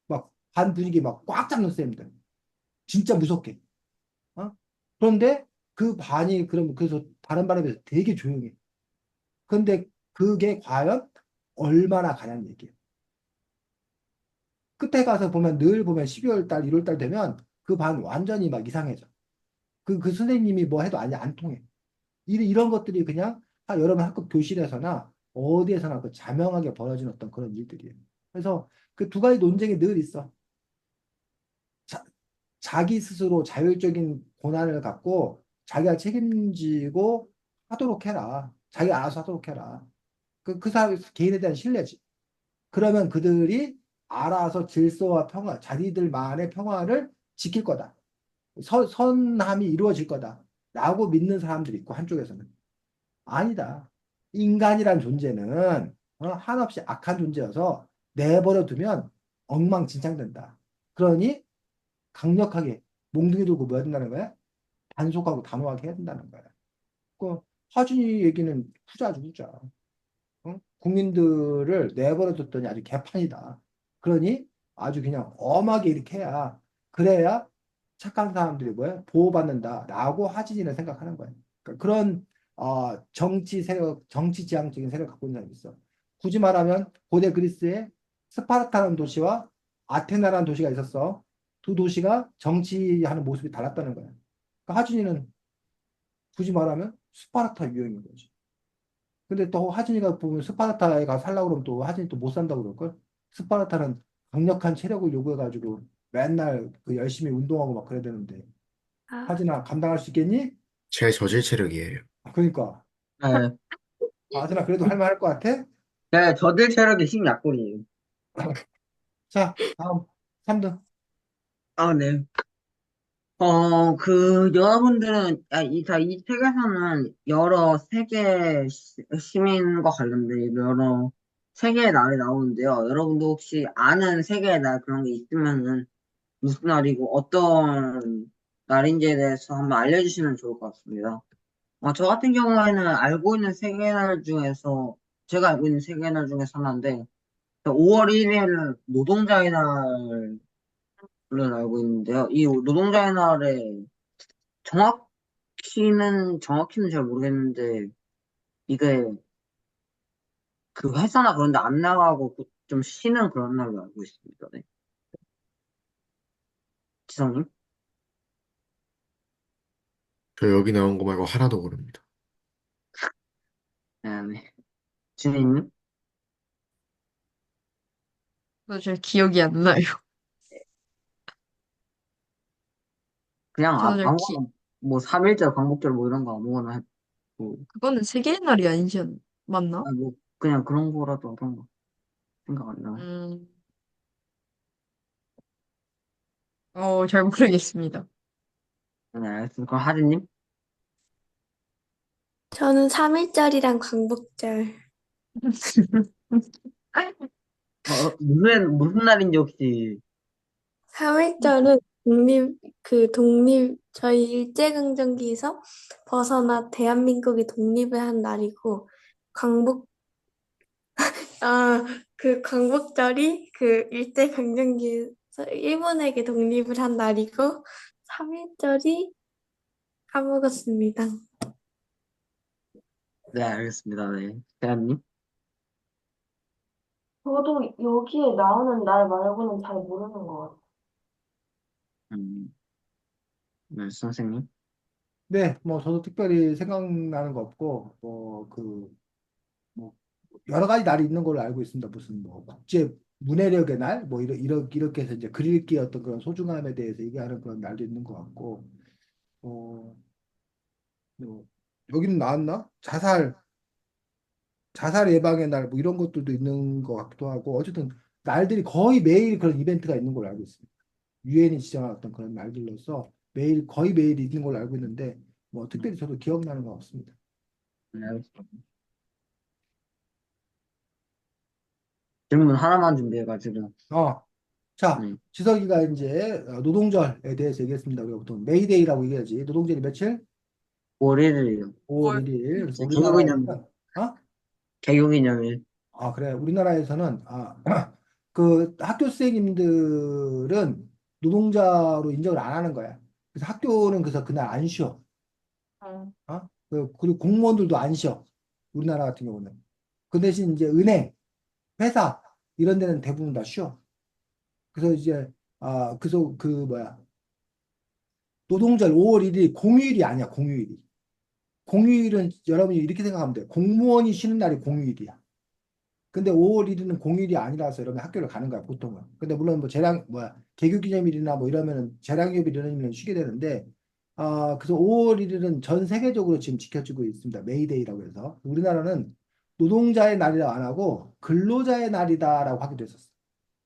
막 반 분위기 막 꽉 잡는 선생님들. 진짜 무섭게. 어? 그런데 그 반이 그럼 그래서 다른 반에 비해서 되게 조용해. 그런데 그게 과연 얼마나 가냐는 얘기예요. 끝에 가서 보면 늘 보면 12월 달, 1월 달 되면 그 반 완전히 막 이상해져. 그 선생님이 뭐 해도 아니 안 통해. 이런 것들이 그냥 여러분 학급 교실에서나 어디에서나 그 자명하게 벌어지는 어떤 그런 일들이에요. 그래서 그 두 가지 논쟁이 늘 있어. 자, 자기 스스로 자율적인 고난을 갖고 자기가 책임지고 하도록 해라. 자기 알아서 하도록 해라. 그 사람 개인에 대한 신뢰지. 그러면 그들이 알아서 질서와 평화, 자기들만의 평화를 지킬 거다. 선함이 이루어질 거다. 라고 믿는 사람들이 있고, 한쪽에서는. 아니다. 인간이란 존재는 한없이 악한 존재여서 내버려 두면 엉망진창된다. 그러니 강력하게 몽둥이 들고 뭐 해야 된다는 거야? 단속하고 단호하게 해야 된다는 거야. 그 하준이 얘기는 후자죠, 후자. 국민들을 내버려 뒀더니 아주 개판이다. 그러니 아주 그냥 엄하게 이렇게 해야 그래야 착한 사람들이 뭐야 보호받는다라고 하진이는 생각하는 거예요. 그러니까 그런 정치 세력, 정치 지향적인 세력을 갖고 있는 사람이 있어. 굳이 말하면 고대 그리스에 스파르타라는 도시와 아테나라는 도시가 있었어. 두 도시가 정치하는 모습이 달랐다는 거야. 그러니까 하진이는 굳이 말하면 스파르타 유형인 거지. 근데 또 하진이가 보면 스파르타에 가 살라고 그러면 또 하진이 또 못 산다고 그럴걸? 스파르타는 강력한 체력을 요구해가지고 맨날 그 열심히 운동하고 막 그래야 되는데 아, 하진아 감당할 수 있겠니? 제 저질 체력이에요. 그러니까 네, 하진아 그래도 할 만할 것 같아? 네, 저들 체력이 심약골이에요. 자 다음 3등 아, 네. 여러분들은, 이 책에서는 여러 세계 시민과 관련된 여러 세계의 날이 나오는데요. 여러분도 혹시 아는 세계의 날 그런 게 있으면은 무슨 날이고 어떤 날인지에 대해서 한번 알려주시면 좋을 것 같습니다. 저 같은 경우에는 알고 있는 세계의 날 중에서 제가 알고 있는 세계의 날 중에서 하나인데 5월 1일은 노동자의 날을 알고 있는데요. 이 노동자의 날에 정확히는 잘 모르겠는데 이게 그 회사나 그런 데 안 나가고 좀 쉬는 그런 날로 알고 있습니다. 네. 지성님? 저 여기 나온 거 말고 하나도 모릅니다. 네, 네. 진희님? 잘 기억이 안 나요. 그냥 저도 잘 아무거나 뭐 3일절, 광복절 뭐 이런 거 아무거나 해도 그거는 세계의 날이 아니지 맞나? 뭐 그냥 그런 거라도 하던가 생각 안 나요. 음, 잘 모르겠습니다. 네, 알겠습니다. 그럼 하진님? 저는 3일절이랑 광복절. 무슨 날인지 혹시 3일절은 저희 일제강점기에서 벗어나 대한민국이 독립을 한 날이고, 광복, 광복절이 그 일제강점기에서 일본에게 독립을 한 날이고, 3일절이 까먹었습니다. 네, 알겠습니다. 네. 대한님? 저도 여기에 나오는 날 말고는 잘 모르는 것 같아요. 음, 네, 선생님? 네, 뭐 저도 특별히 생각나는 거 없고 뭐 여러 가지 날이 있는 걸로 알고 있습니다. 무슨 뭐 국제 문해력의 날, 뭐 이렇게 해서 이제 글읽기의 어떤 그런 소중함에 대해서 얘기하는 그런 날도 있는 것 같고, 어, 뭐 여기는 나왔나? 자살 예방의 날, 뭐 이런 것들도 있는 것 같기도 하고, 어쨌든 날들이 거의 매일 그런 이벤트가 있는 걸로 알고 있습니다. 유엔이 지정한 어떤 그런 날들로서 거의 매일 있는 걸로 알고 있는데, 뭐 특별히 저도 기억나는 건 없습니다. 네, 알겠습니다. 질문 하나만 준비해가지고. 자, 네. 지석이가 이제 노동절에 대해서 얘기했습니다. 우리가 보통 메이데이라고 얘기하지. 노동절이 며칠? 월요일이요. 5월 1일. 그래서 개교기념일. 우리나라에서는 어? 개교기념일. 그래. 우리나라에서는 그 학교 선생님들은 노동자로 인정을 안 하는 거야. 그래서 학교는 그래서 그날 안 쉬어. 어, 그리고 공무원들도 안 쉬어. 우리나라 같은 경우는. 그 대신 이제 은행, 회사 이런 데는 대부분 다 쉬어. 그래서 이제 그래서 그 뭐야? 노동절 5월 1일이 공휴일이 아니야, 공휴일이. 공휴일은 여러분이 이렇게 생각하면 돼. 공무원이 쉬는 날이 공휴일이야. 근데 5월 1일은 공휴일이 아니라서 여러분 학교를 가는 거야, 보통은. 근데 물론 뭐 개교기념일이나 뭐 이러면은 재량휴일 이런 일은 쉬게 되는데, 그래서 5월 1일은 전 세계적으로 지금 지켜지고 있습니다. 메이데이라고 해서. 우리나라는 노동자의 날이라 안 하고 근로자의 날이다라고 하기도 했었어.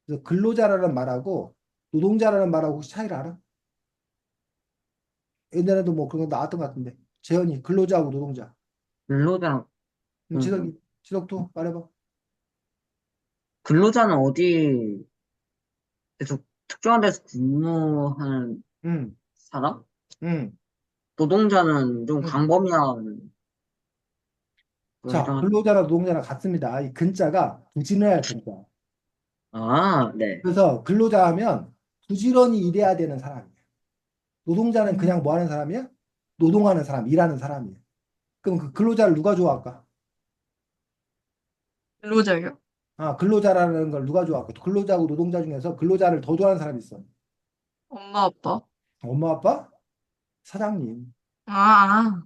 그래서 근로자라는 말하고 노동자라는 말하고 혹시 차이를 알아? 옛날에도 뭐 그런 거 나왔던 것 같은데. 재현이 근로자하고 노동자. 근로자, 지석도 말해봐. 근로자는 어디에서 특정한 데서 근무하는 응, 사람? 응, 노동자는 좀 응. 광범위한 걸 자, 해당하죠. 근로자랑 노동자랑 같습니다. 이 근자가 부진해야 근자. 네. 그래서 근로자 하면 부지런히 일해야 되는 사람이에요. 노동자는 그냥 뭐 하는 사람이야? 노동하는 사람, 일하는 사람이에요. 그럼 그 근로자를 누가 좋아할까? 근로자요? 근로자라는 걸 누가 좋아할까? 근로자하고 노동자 중에서 근로자를 더 좋아하는 사람이 있어. 엄마, 아빠? 엄마, 아빠? 사장님. 아,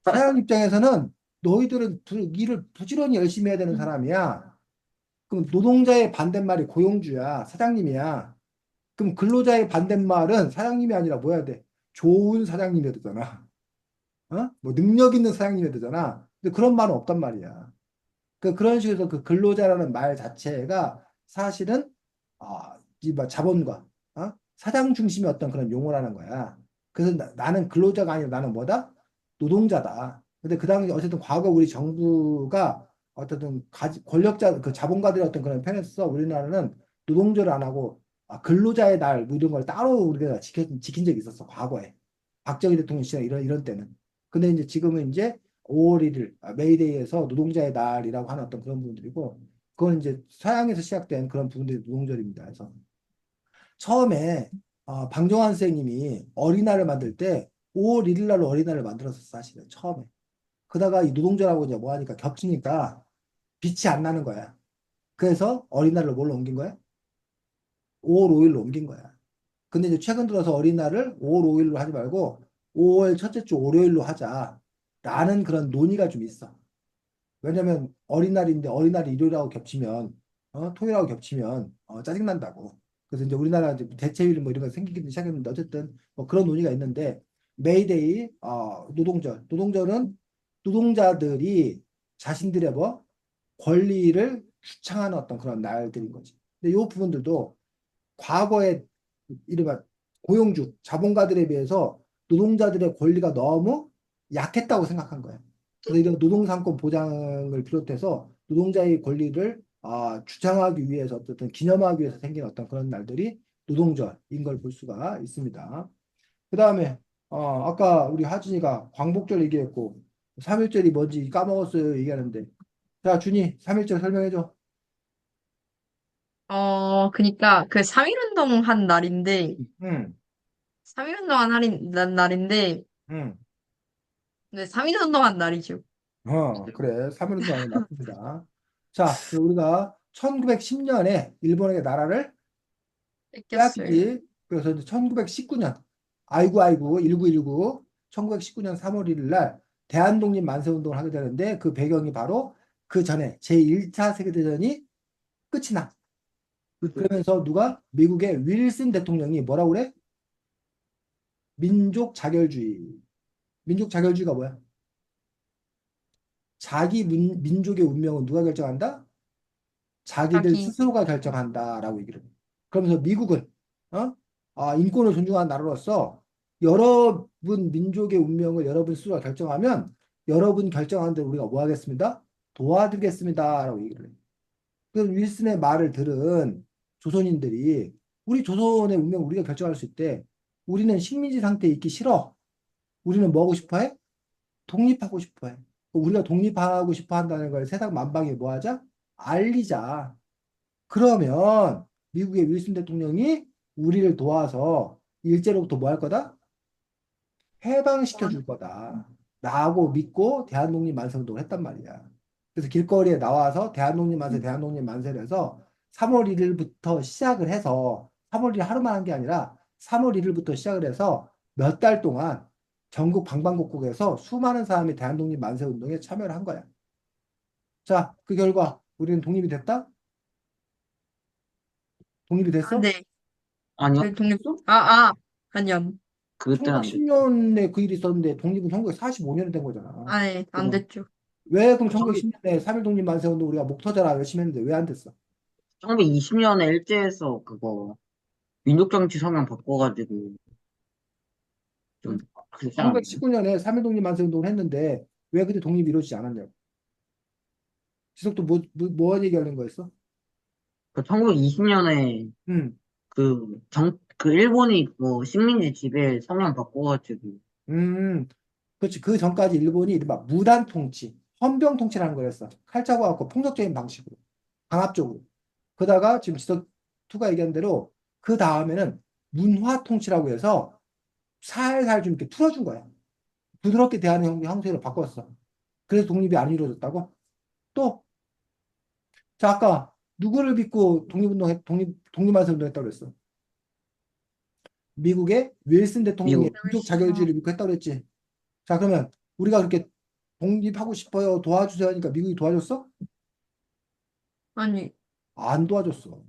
사장 입장에서는 너희들은 일을 부지런히 열심히 해야 되는 사람이야. 그럼 노동자의 반대말이 고용주야. 사장님이야. 그럼 근로자의 반대말은 사장님이 아니라 뭐 해야 돼? 좋은 사장님이 되잖아. 뭐 능력 있는 사장님이 되잖아. 근데 그런 말은 없단 말이야. 그런 식으로 그 근로자라는 말 자체가 사실은 이뭐 자본과 사장 중심의 어떤 그런 용어라는 거야. 그래서 나는 근로자가 아니라 나는 뭐다? 노동자다. 근데 그 당시 어쨌든 과거 우리 정부가 어쨌든 권력자 그 자본가들의 어떤 그런 편에서 우리나라는 노동조를 안 하고 근로자의 날 뭐 이런 걸 따로 우리가 지킨 적이 있었어 과거에 박정희 대통령 시절 이런 때는. 근데 이제 지금은 이제 5월 1일 메이데이에서 노동자의 날이라고 하는 어떤 그런 부분들이고 그건 이제 서양에서 시작된 그런 부분들이 노동절입니다. 그래서 처음에 방종환 선생님이 어린이날을 만들 때 5월 1일 날 어린이날을 만들었었어 사실은 처음에. 그러다가 이 노동절하고 이제 뭐 하니까 겹치니까 빛이 안 나는 거야. 그래서 어린이날로 뭘로 옮긴 거야? 5월 5일로 옮긴 거야. 근데 이제 최근 들어서 어린이날을 5월 5일로 하지 말고 5월 첫째 주 월요일로 하자라는 그런 논의가 좀 있어. 왜냐면 어린날인데 어린날이 일요일하고 겹치면 토요일하고 겹치면 짜증난다고. 그래서 이제 우리나라 이제 대체율 뭐 이런 거 생기기 시작했는데 어쨌든 뭐 그런 논의가 있는데 메이데이 노동절은 노동자들이 자신들의 뭐 권리를 주창하는 어떤 그런 날들인 거지. 근데 이 부분들도 과거에 이른바 고용주 자본가들에 비해서 노동자들의 권리가 너무 약했다고 생각한 거예요. 그래서 이런 노동상권 보장을 비롯해서 노동자의 권리를 주장하기 위해서 어쨌든 기념하기 위해서 생긴 어떤 그런 날들이 노동절인 걸 볼 수가 있습니다. 그 다음에 아까 우리 하진이가 광복절 얘기했고 3.1절이 뭔지 까먹었어요 얘기하는데 자 준이 3.1절 설명해줘. 그니까 그 3.1운동 한 날인데, 응, 3.1운동 한 날인데, 응. 네, 3.1운동 한 날이죠. 그래. 3.1운동이 맞습니다. 자, 그럼 우리가 1910년에 일본에게 나라를 뺏겼어요. 빼앗기지. 그래서 이제 1919년, 아이고, 1919, 1919년 3월 1일 날 대한독립 만세운동을 하게 되는데 그 배경이 바로 그 전에 제1차 세계대전이 끝이 나. 그러면서 누가? 미국의 윌슨 대통령이 뭐라고 그래? 민족 자결주의. 민족 자결주의가 뭐야? 자기 민족의 운명은 누가 결정한다? 자기들 자기, 스스로가 결정한다라고 얘기를 해요. 그러면서 미국은 인권을 존중하는 나라로서 여러분 민족의 운명을 여러분 스스로가 결정하면 여러분 결정하는 대로 우리가 뭐 하겠습니다? 도와드리겠습니다라고 얘기를 해요. 그래서 윌슨의 말을 들은 조선인들이 우리 조선의 운명을 우리가 결정할 수 있대. 우리는 식민지 상태에 있기 싫어. 우리는 뭐 하고 싶어 해? 독립하고 싶어 해. 우리가 독립하고 싶어 한다는 걸 세상 만방에 뭐 하자? 알리자. 그러면 미국의 윌슨 대통령이 우리를 도와서 일제로부터 뭐 할 거다? 해방시켜 줄 거다. 라고 믿고 대한독립 만세 운동을 했단 말이야. 그래서 길거리에 나와서 대한독립 만세, 대한독립 만세를 해서 3월 1일부터 시작을 해서 3월 1일 하루만 한 게 아니라 3월 1일부터 시작을 해서 몇 달 동안 전국 방방곡곡에서 수많은 사람이 대한독립 만세 운동에 참여를 한 거야. 자, 그 결과 우리는 독립이 됐다? 독립이 됐어? 네, 아니요? 저희 독립, 아니요. 그때는 안 됐죠. 1910년에 그 일이 있었는데 독립은 1945년에 된 거잖아. 네, 안 그죠? 됐죠. 왜 그럼 저기 1910년에 3.1 독립 만세운동 우리가 목 터져라 열심히 했는데 왜 안 됐어? 1920년에 일제에서 그거 민족정치 성향 바꿔가지고 좀 그렇지 않았나요? 1919년에 3.1 독립 만세운동을 했는데 왜 그때 독립이 이루어지지 않았냐고. 지석도 뭐 얘기하는 거였어? 그 1920년에 음, 그 일본이 뭐 식민지 지배 성향 바꿔가지고 음, 그렇지. 그 전까지 일본이 이른바 무단 통치, 헌병 통치라는 거였어. 칼 잡아갖고 폭력적인 방식으로, 강압적으로. 그러다가 지금 지석 투가 얘기한 대로 그 다음에는 문화 통치라고 해서 살살 좀 이렇게 풀어준 거야. 부드럽게 대하는 형태로 바꿨어. 그래서 독립이 안 이루어졌다고? 또, 자, 아까 누구를 믿고 독립만세 운동했다고 그랬어? 미국의 윌슨 대통령의 미국 민족 자결주의를 믿고 했다고 그랬지. 자, 그러면 우리가 그렇게 독립하고 싶어요. 도와주세요 하니까 미국이 도와줬어? 아니, 안 도와줬어.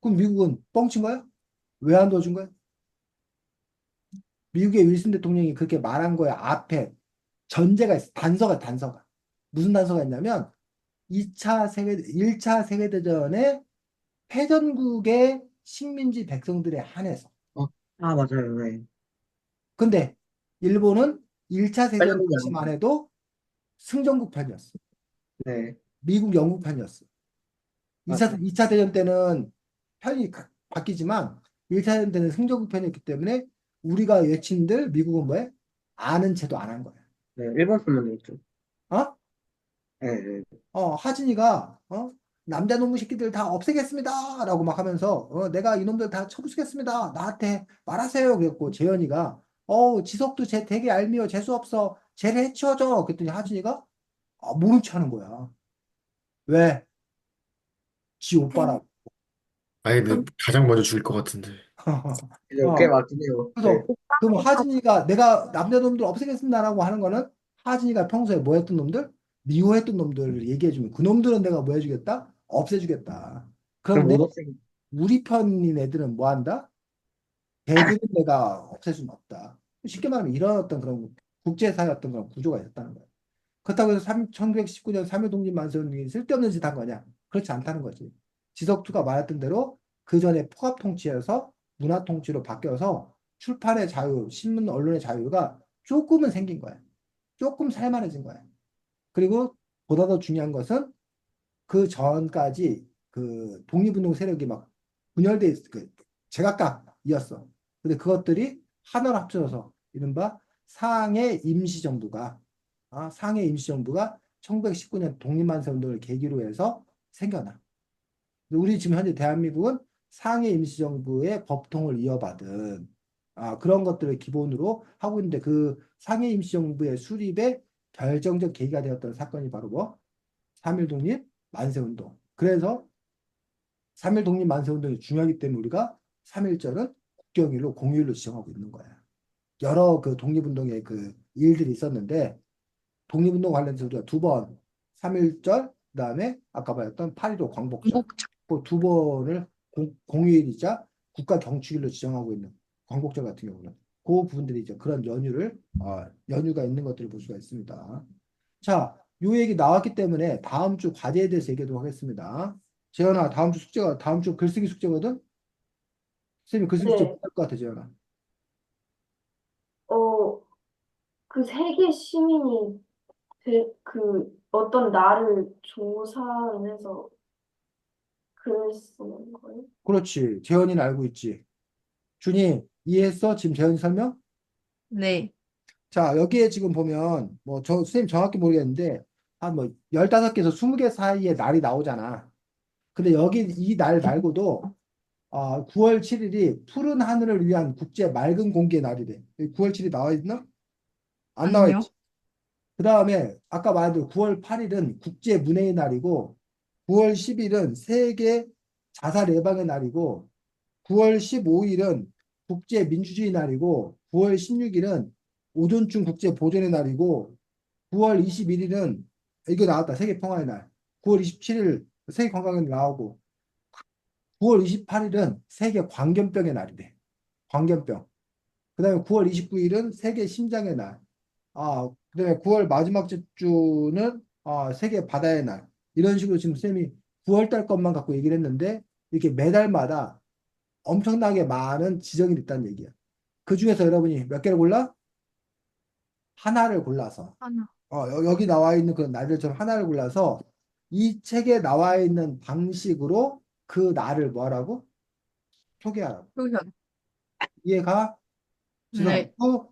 그럼 미국은 뻥친 거야? 왜 안 도와준 거야? 미국의 윌슨 대통령이 그렇게 말한 거에 앞에 전제가 있어. 단서가. 무슨 단서가 있냐면 1차 세계대전의 패전국의 식민지 백성들에 한해서. 어, 맞아요. 네. 근데 일본은 1차 세계대전 빨간색이 당시만 아니고 해도 승전국 편이었어. 네, 미국 영국 편이었어. 2차, 맞아요. 2차 대전 때는 편이 바뀌지만 1차 대전 때는 승전국 편이었기 때문에 우리가 외친들 미국은 뭐해? 아는 체도 안 한 거야. 네, 일본 분만 있죠. 어? 네, 네. 하진이가 남자 놈의 새끼들 다 없애겠습니다 라고 막 하면서 내가 이놈들 다 쳐부수겠습니다 나한테 말하세요 그랬고 재현이가 지석도 쟤 되게 얄미워 재수 없어 쟤를 해치워줘 그랬더니 하진이가 모른 체 하는 거야 왜? 지 팬, 오빠라고 아니, 근데 전 가장 먼저 죽일 것 같은데. 네, 꽤 어, 맞긴 해요. 네. 그래서 그럼 하진이가 내가 남자 놈들 없애겠습니다라고 하는 거는 하진이가 평소에 뭐 했던 놈들? 미워했던 놈들을 얘기해주면 그 놈들은 내가 뭐 해주겠다? 없애주겠다. 그럼 그럼 못 없애기. 우리 편인 애들은 뭐 한다? 걔들은 내가 없앨 수는 없다. 쉽게 말하면 이런 어떤 그런 국제사회 어떤 그런 구조가 있었다는 거야. 그렇다고 해서 1919년 3.1 독립만세운동이 쓸데없는 짓 한 거냐? 그렇지 않다는 거지. 지석투가 말했던 대로 그 전에 포갑 통치에서 문화 통치로 바뀌어서 출판의 자유, 신문 언론의 자유가 조금은 생긴 거야. 조금 살만해진 거야. 그리고 보다 더 중요한 것은 그 전까지 그 독립운동 세력이 막 분열돼 그 제각각이었어. 근데 그것들이 하나로 합쳐져서 이른바 상해 임시정부가 1919년 독립만세 운동을 계기로 해서 생겨나. 우리 지금 현재 대한민국은 상해 임시정부의 법통을 이어받은 그런 것들을 기본으로 하고 있는데 그 상해 임시정부의 수립에 결정적 계기가 되었던 사건이 바로 뭐? 3.1 독립 만세운동. 그래서 3.1 독립 만세운동이 중요하기 때문에 우리가 3.1절은 국경일로 공휴일로 지정하고 있는 거야. 여러 그 독립운동의 그 일들이 있었는데 독립운동 관련해서 우리가 두 번, 3.1절, 그다음에 아까 말했던 8.15 광복절, 목적. 그 두 번을 공휴일이자 국가 경축일로 지정하고 있는 광복절 같은 경우는 그 부분들이 이제 그런 연유가 있는 것들을 볼 수가 있습니다. 자, 요 얘기 나왔기 때문에 다음 주 과제에 대해서 얘기하도록 하겠습니다. 재현아, 다음 주 글쓰기 숙제거든? 선생님 글쓰기 숙제 네, 못할 것 같아, 재현아. 어, 그 세계 시민이 그 어떤 나를 조사를 해서 글을 쓰는 거예요? 그렇지. 재현이는 알고 있지. 준이, 이해했어? 지금 재현이 설명? 네. 자, 여기에 지금 보면, 뭐, 선생님 정확히 모르겠는데, 한 뭐, 15개에서 20개 사이에 날이 나오잖아. 근데 여기 이 날 말고도, 9월 7일이 푸른 하늘을 위한 국제 맑은 공기의 날이래. 여기 9월 7일이 나와 있나? 안 나와 아니요. 있지. 그 다음에, 아까 말한 대로 9월 8일은 국제 문해의 날이고, 9월 10일은 세계 자살 예방의 날이고, 9월 15일은 국제 민주주의 날이고, 9월 16일은 오존층 국제 보존의 날이고, 9월 21일은 이거 나왔다. 세계 평화의 날. 9월 27일 세계 건강의 날 나오고 9월 28일은 세계 광견병의 날이래. 광견병. 그다음에 9월 29일은 세계 심장의 날. 그다음에 9월 마지막 주는 세계 바다의 날. 이런 식으로 지금 쌤이 9월 달 것만 갖고 얘기를 했는데 이렇게 매달마다 엄청나게 많은 지정이 있다는 얘기야. 그 중에서 여러분이 몇 개를 골라? 하나를 골라서 하나. 여기 나와 있는 그런 날들처럼 하나를 골라서 이 책에 나와 있는 방식으로 그 날을 뭐하라고? 표기하라고. 표현. 이해가? 네. 지금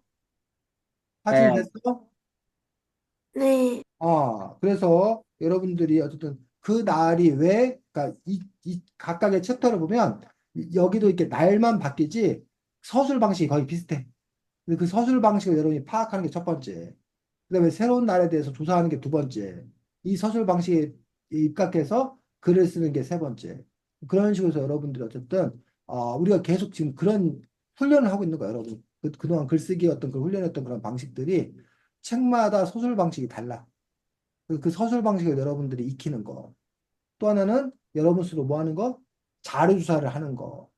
사진이 네, 됐어? 네, 그래서 여러분들이 어쨌든 그 날이 왜, 그러니까 이 각각의 챕터를 보면 여기도 이렇게 날만 바뀌지 서술 방식이 거의 비슷해. 근데 그 서술 방식을 여러분이 파악하는 게 첫 번째. 그다음에 새로운 날에 대해서 조사하는 게 두 번째. 이 서술 방식에 입각해서 글을 쓰는 게 세 번째. 그런 식으로 해서 여러분들이 어쨌든 우리가 계속 지금 그런 훈련을 하고 있는 거예요, 여러분. 그동안 글쓰기 어떤 그 훈련했던 그런 방식들이 책마다 서술 방식이 달라. 그 서술 방식을 여러분들이 익히는 거. 또 하나는 여러분 스스로 뭐 하는 거? 자료 조사를 하는 거.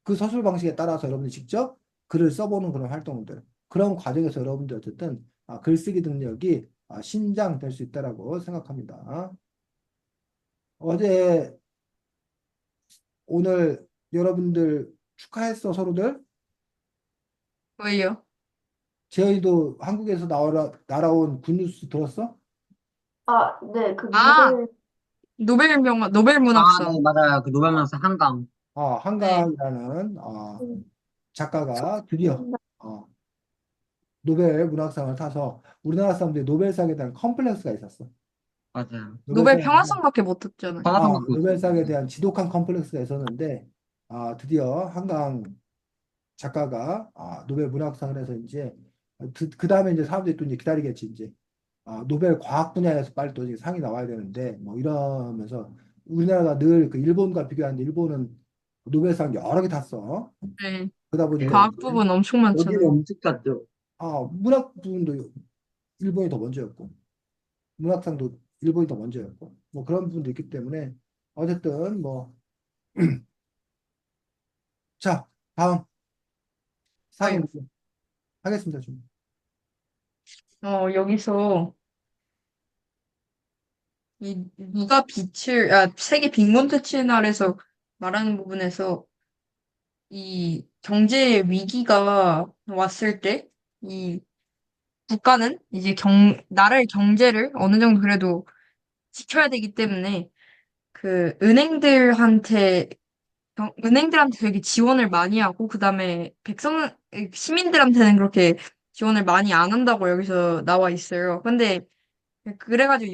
그 서술 방식에 따라서 여러분이 직접 글을 써보는 그런 활동들. 그런 과정에서 여러분들 어쨌든 글쓰기 능력이 신장될 수 있다라고 생각합니다. 어제 오늘 여러분들 축하했어 서로들. 왜요? 재현이도 한국에서 날아온 굿뉴스 들었어? 아, 네, 그 아, 노벨, 노벨 아, 네, 문학상. 맞아요. 그 노벨문학상 한강. 네. 한강이라는 음, 작가가 드디어 음, 어, 노벨 문학상을 타서 우리나라 사람들이 노벨상에 대한 컴플렉스가 있었어. 맞아요. 노벨 노벨상에 대한, 평화상밖에 못 탔잖아요. 방화성밖에 못해요. 노벨상에 대한 지독한 컴플렉스가 있었는데 드디어 한강 작가가 노벨 문학상을 해서 이제 그 다음에 이제 사람들이 또 이제 기다리겠지 이제 노벨 과학 분야에서 빨리 또 이제 상이 나와야 되는데 뭐 이러면서 우리나라가 늘 그 일본과 비교하는데 일본은 노벨상 여러 개 탔어. 네. 그러다 보니까 네. 과학 부분 엄청 어디로 많잖아요. 엄청 탔죠? 문학 부분도 일본이 더 먼저였고 문학상도 일본이 더 먼저였고 뭐 그런 부분도 있기 때문에 어쨌든 뭐 자 다음 상은 저요. 누구 하겠습니다 좀. 여기서 이 누가 세계 빅몬트 날에서 말하는 부분에서 이 경제 위기가 왔을 때 이 국가는 이제 나라의 경제를 어느 정도 그래도 지켜야 되기 때문에 그 은행들한테 되게 지원을 많이 하고, 그 다음에 시민들한테는 그렇게 지원을 많이 안 한다고 여기서 나와 있어요. 근데 그래가지고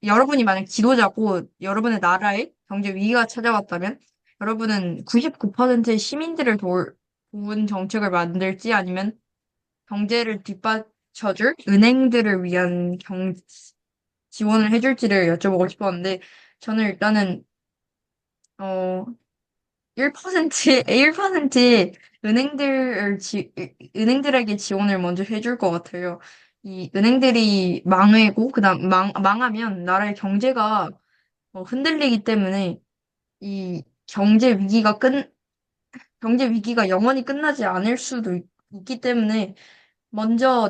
여러분이 만약 지도자고 여러분의 나라에 경제 위기가 찾아왔다면 여러분은 99%의 시민들을 도운 정책을 만들지 아니면 경제를 뒷받쳐줄 은행들을 위한 지원을 해줄지를 여쭤보고 싶었는데 저는 일단은 어 1%의 은행들에게 지원을 먼저 해줄 것 같아요. 이 은행들이 망하면 나라의 경제가 흔들리기 때문에 이 경제 위기가 영원히 끝나지 않을 수도 있기 때문에 먼저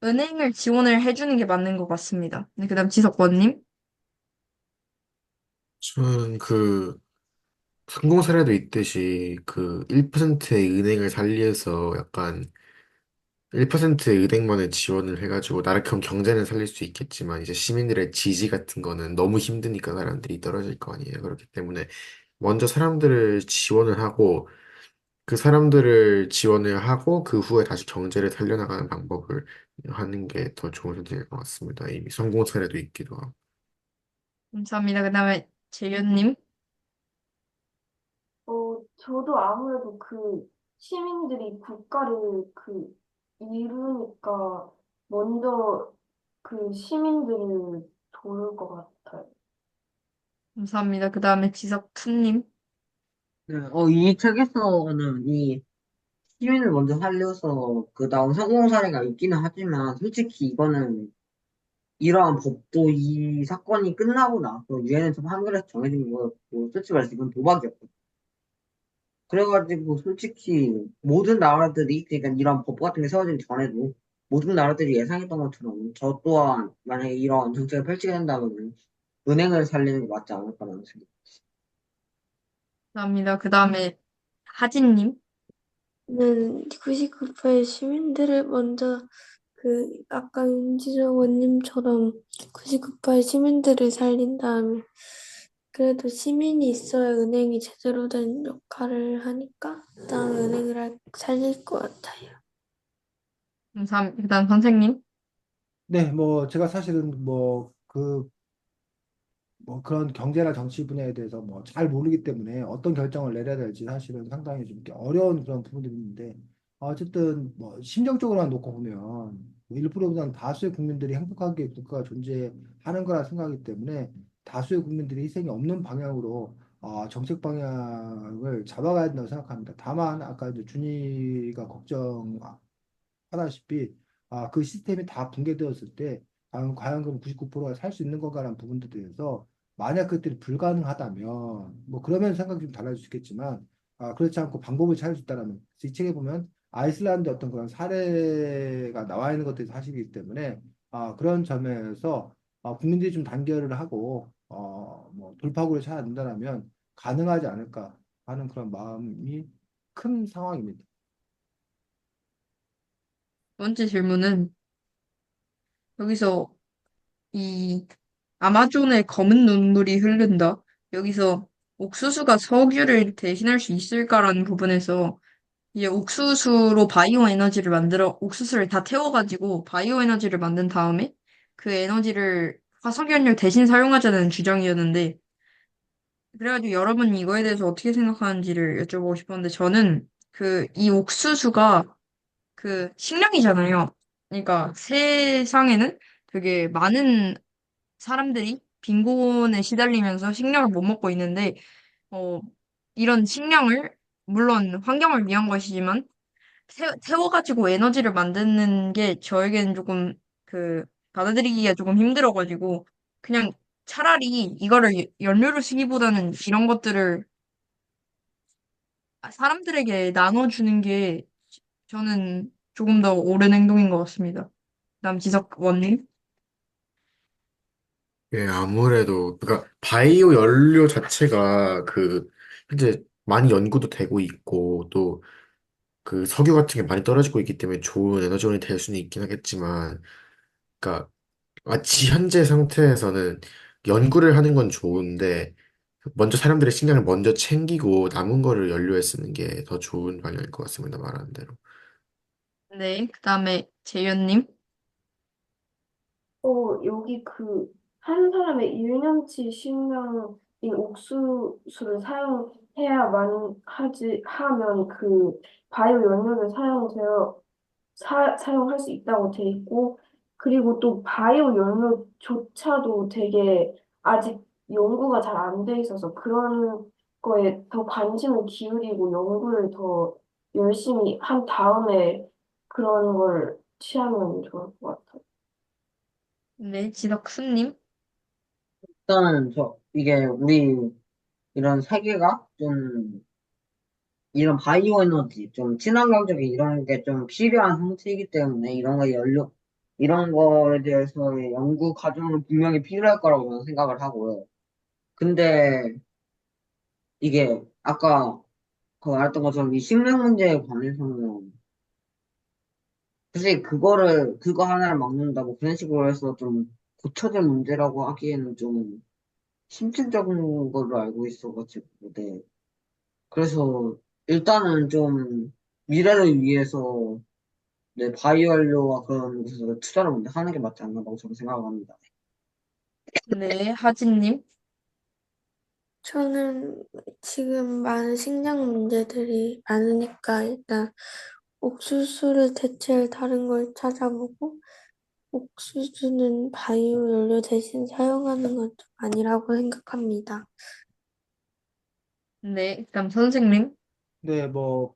은행을 지원을 해주는 게 맞는 것 같습니다. 네, 그다음 지석원님. 저는 그 성공 사례도 있듯이 그 1%의 은행을 살려서 약간 1%의 은행만을 지원을 해가지고 나라큰 경제는 살릴 수 있겠지만 이제 시민들의 지지 같은 거는 너무 힘드니까 사람들이 떨어질 거 아니에요. 그렇기 때문에 먼저 사람들을 지원을 하고 그 사람들을 지원을 하고 그 후에 다시 경제를 살려나가는 방법을 하는 게 더 좋은 선택일 것 같습니다. 이미 성공 사례도 있기도 하고. 감사합니다. 그다음에 재현님. 저도 아무래도 그 시민들이 국가를 이루니까 먼저 그 시민들을 도울 것 같아요. 감사합니다. 그다음에 지석훈님. 네, 이 책에서는 이 시민을 먼저 살려서 그 다음 성공 사례가 있기는 하지만 솔직히 이거는 이러한 법도 이 사건이 끝나고 나서 유엔에서 판결에서 정해진 거였고 솔직히 말해서 이건 도박이었고 그래가지고 솔직히 모든 나라들이 그러니까 이런 법 같은 게 세워지기 전에도 모든 나라들이 예상했던 것처럼 저 또한 만약에 이런 정책을 펼치게 된다면 은행을 살리는 게 맞지 않을까라는 생각. 감사합니다. 그다음에 하진님. 는 99%의 시민들을 먼저 아까 윤지성 원님처럼 99%의 시민들을 살린 다음에 그래도 시민이 있어야 은행이 제대로 된 역할을 하니까 그다음에 살릴 것 같아요. 감사합니다. 그다음 선생님. 네, 뭐 제가 사실은 뭐 그런 경제나 정치 분야에 대해서 뭐 잘 모르기 때문에 어떤 결정을 내려야 될지 사실은 상당히 좀 이렇게 어려운 그런 부분들이 있는데 어쨌든 뭐 심정적으로만 놓고 보면 뭐 일부러보다는 다수의 국민들이 행복하게 국가가 존재하는 거라 생각하기 때문에 다수의 국민들이 희생이 없는 방향으로 정책 방향을 잡아가야 된다고 생각합니다. 다만 아까 이제 준이가 하다시피 그 시스템이 다 붕괴되었을 때 과연 그럼 99%가 살 수 있는 건가라는 부분들에 대해서 만약 그것들이 불가능하다면 뭐 그러면 생각이 좀 달라질 수 있겠지만 그렇지 않고 방법을 찾을 수 있다라면 이 책에 보면 아이슬란드 어떤 그런 사례가 나와 있는 것들이 사실이기 때문에 그런 점에서 국민들이 좀 단결을 하고 뭐 돌파구를 찾아야 된다면 가능하지 않을까 하는 그런 마음이 큰 상황입니다. 두 번째 질문은 여기서 이 아마존의 검은 눈물이 흐른다. 여기서 옥수수가 석유를 대신할 수 있을까라는 부분에서 이제 옥수수로 바이오 에너지를 만들어 옥수수를 다 태워가지고 바이오 에너지를 만든 다음에 그 에너지를 화석연료 대신 사용하자는 주장이었는데 그래가지고 여러분 이거에 대해서 어떻게 생각하는지를 여쭤보고 싶었는데 저는 그 이 옥수수가 그 식량이잖아요. 그러니까 세상에는 되게 많은 사람들이 빈곤에 시달리면서 식량을 못 먹고 있는데 어 이런 식량을 물론 환경을 위한 것이지만 태워가지고 에너지를 만드는 게 저에게는 조금 그 받아들이기가 조금 힘들어가지고 그냥 차라리 이거를 연료로 쓰기보다는 이런 것들을 사람들에게 나눠주는 게 저는 조금 더 옳은 행동인 것 같습니다. 남지석 원님? 예, 아무래도, 그러니까, 바이오 연료 자체가 현재 많이 연구도 되고 있고, 또, 석유 같은 게 많이 떨어지고 있기 때문에 좋은 에너지원이 될 수는 있긴 하겠지만, 그러니까, 마치 현재 상태에서는 연구를 하는 건 좋은데, 먼저 사람들의 식량을 먼저 챙기고 남은 거를 연료에 쓰는 게 더 좋은 방향일 것 같습니다, 말하는 대로. 네, 그 다음에 재현님? 여기 한 사람의 1년치 식량인 옥수수를 하면 바이오 연료를 사용할 수 있다고 돼 있고, 그리고 또 바이오 연료조차도 되게 아직 연구가 잘 안 돼 있어서 그런 거에 더 관심을 기울이고 연구를 더 열심히 한 다음에 그런 걸 취하면 좋을 것 같아요. 네, 지덕수님? 일단은 이게 우리 이런 세계가 좀 이런 바이오 에너지, 좀 친환경적인 이런 게 좀 필요한 상태이기 때문에 이런 거에 대해서의 연구 과정은 분명히 필요할 거라고 저는 생각을 하고요. 근데 이게 아까 말했던 것처럼 이 식량 문제에 관해서는 사실 그거 하나를 막는다고 그런 식으로 해서 좀 고쳐질 문제라고 하기에는 좀 심층적인 걸로 알고 있어가지고, 네. 그래서 일단은 좀 미래를 위해서 네, 바이오 연료와 그런 곳에서 투자를 먼저 하는 게 맞지 않나라고 저는 생각합니다. 네, 하진님? 저는 지금 많은 식량 문제들이 많으니까 일단 옥수수를 대체할 다른 걸 찾아보고 옥수수는 바이오 연료 대신 사용하는 건 좀 아니라고 생각합니다. 네, 그다음 선생님? 네, 뭐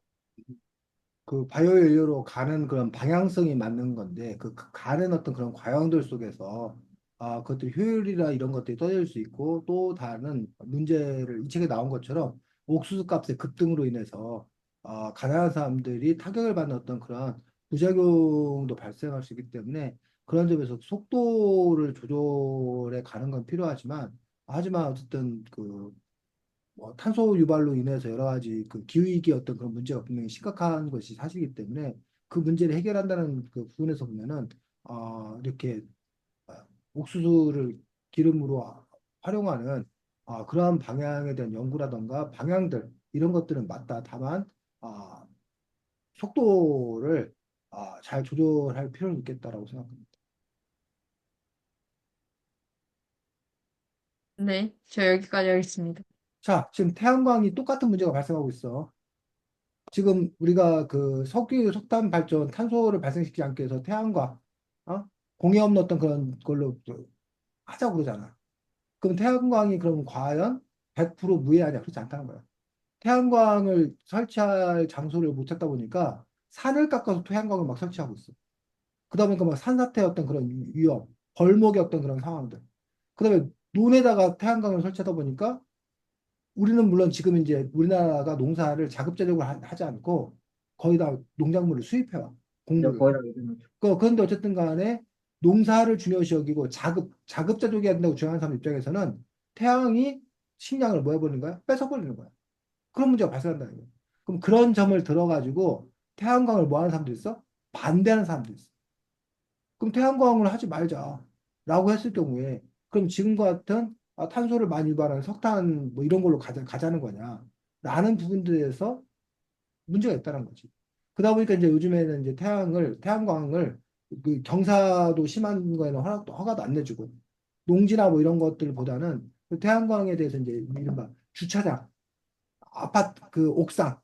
그 바이오 연료로 가는 그런 방향성이 맞는 건데 가는 어떤 그런 과정들 속에서 그것들 효율이나 이런 것들이 떨어질 수 있고 또 다른 문제를 이 책에 나온 것처럼 옥수수 값의 급등으로 인해서 가난한 사람들이 타격을 받는 어떤 그런 부작용도 발생할 수 있기 때문에 그런 점에서 속도를 조절해 가는 건 필요하지만 하지만 어쨌든 탄소 유발로 인해서 여러 가지 기후위기 어떤 그런 문제가 분명히 심각한 것이 사실이기 때문에 그 문제를 해결한다는 그 부분에서 보면은 이렇게 어, 옥수수를 기름으로 활용하는 그러한 방향에 대한 연구라던가 방향들 이런 것들은 맞다. 다만 어, 속도를 잘 조절할 필요는 있겠다라고 생각합니다. 네, 저 여기까지 하겠습니다. 자, 지금 태양광이 똑같은 문제가 발생하고 있어. 지금 우리가 석유, 석탄 발전, 탄소를 발생시키지 않기 위해서 태양광, 공해 없는 어떤 그런 걸로 하자고 그러잖아. 그럼 태양광이 그럼 과연 100% 무해하냐? 그렇지 않다는 거야. 태양광을 설치할 장소를 못 찾다 보니까 산을 깎아서 태양광을 막 설치하고 있어. 그러다 보니까 막 산사태 어떤 그런 위험, 벌목의 어떤 그런 상황들. 그다음에 논에다가 태양광을 설치하다 보니까 우리는 물론 지금 이제 우리나라가 농사를 자급자족을 하지 않고 거의 다 농작물을 수입해와 이제 공급을. 거의 다 얘기하죠. 그런데 어쨌든 간에 농사를 중요시 여기고 자급자족해야 된다고 주장하는 사람 입장에서는 태양이 식량을 뭐 해버리는 거야? 뺏어버리는 거야. 그런 문제가 발생한다는 거야. 그럼 그런 점을 들어가지고 태양광을 뭐 하는 사람도 있어? 반대하는 사람도 있어. 그럼 태양광을 하지 말자라고 했을 경우에 그럼 지금과 같은 탄소를 많이 유발하는 석탄 뭐 이런 걸로 가자는 거냐? 라는 부분들에서 문제가 있다는 거지. 그러다 보니까 이제 요즘에는 이제 태양광을 그 경사도 심한 거에는 허가도 안 내주고 농지나 뭐 이런 것들보다는 그 태양광에 대해서 이제 이른바 주차장, 아파트 그 옥상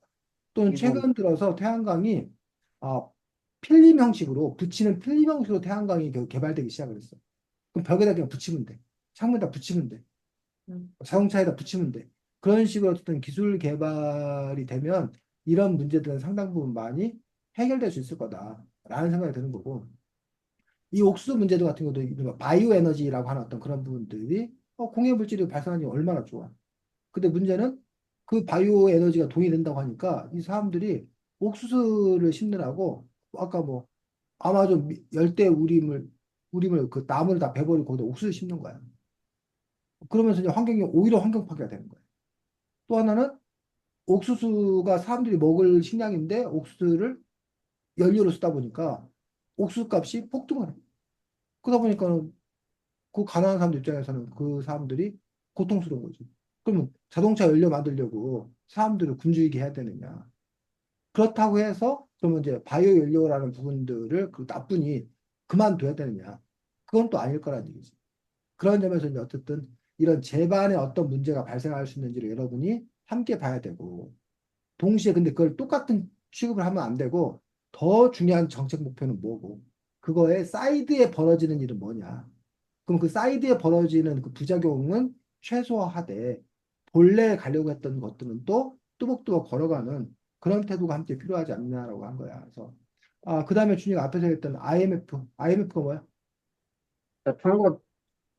또는 이거 최근 들어서 태양광이 아, 필름 형식으로 붙이는 필름 형식으로 태양광이 개발되기 시작을 했어. 그럼 벽에다 그냥 붙이면 돼. 창문에다 붙이면 돼. 자동차에다 붙이면 돼. 그런 식으로 어떤 기술 개발이 되면 이런 문제들은 상당 부분 많이 해결될 수 있을 거다라는 생각이 드는 거고 이 옥수수 문제도 같은 경우도 이른바 바이오 에너지라고 하는 어떤 그런 부분들이 공해 물질이 발생하니 얼마나 좋아. 근데 문제는 그 바이오 에너지가 동의된다고 하니까 이 사람들이 옥수수를 심느라고 아까 뭐 아마존 열대 우림을 그 나무를 다 베버리고 거기다 옥수수 심는 거야. 그러면서 이제 환경이 오히려 환경 파괴가 되는 거야. 또 하나는 옥수수가 사람들이 먹을 식량인데 옥수수를 연료로 쓰다 보니까 옥수수 값이 폭등을 해. 그러다 보니까 그 가난한 사람들 입장에서는 그 사람들이 고통스러운 거지. 그러면 자동차 연료 만들려고 사람들을 굶주리게 해야 되느냐. 그렇다고 해서 그러면 이제 바이오 연료라는 부분들을 그 나쁜이 그만둬야 되느냐. 그건 또 아닐 거란 얘기지. 그런 점에서 이제 어쨌든 이런 제반에 어떤 문제가 발생할 수 있는지를 여러분이 함께 봐야 되고 동시에 근데 그걸 똑같은 취급을 하면 안 되고 더 중요한 정책 목표는 뭐고 그거에 사이드에 벌어지는 일은 뭐냐. 그럼 그 사이드에 벌어지는 그 부작용은 최소화하되 본래 가려고 했던 것들은 또 뚜벅뚜벅 걸어가는 그런 태도가 함께 필요하지 않냐라고 한 거야. 그래서 그다음에 준이가 앞에서 했던 IMF가 뭐야? 참고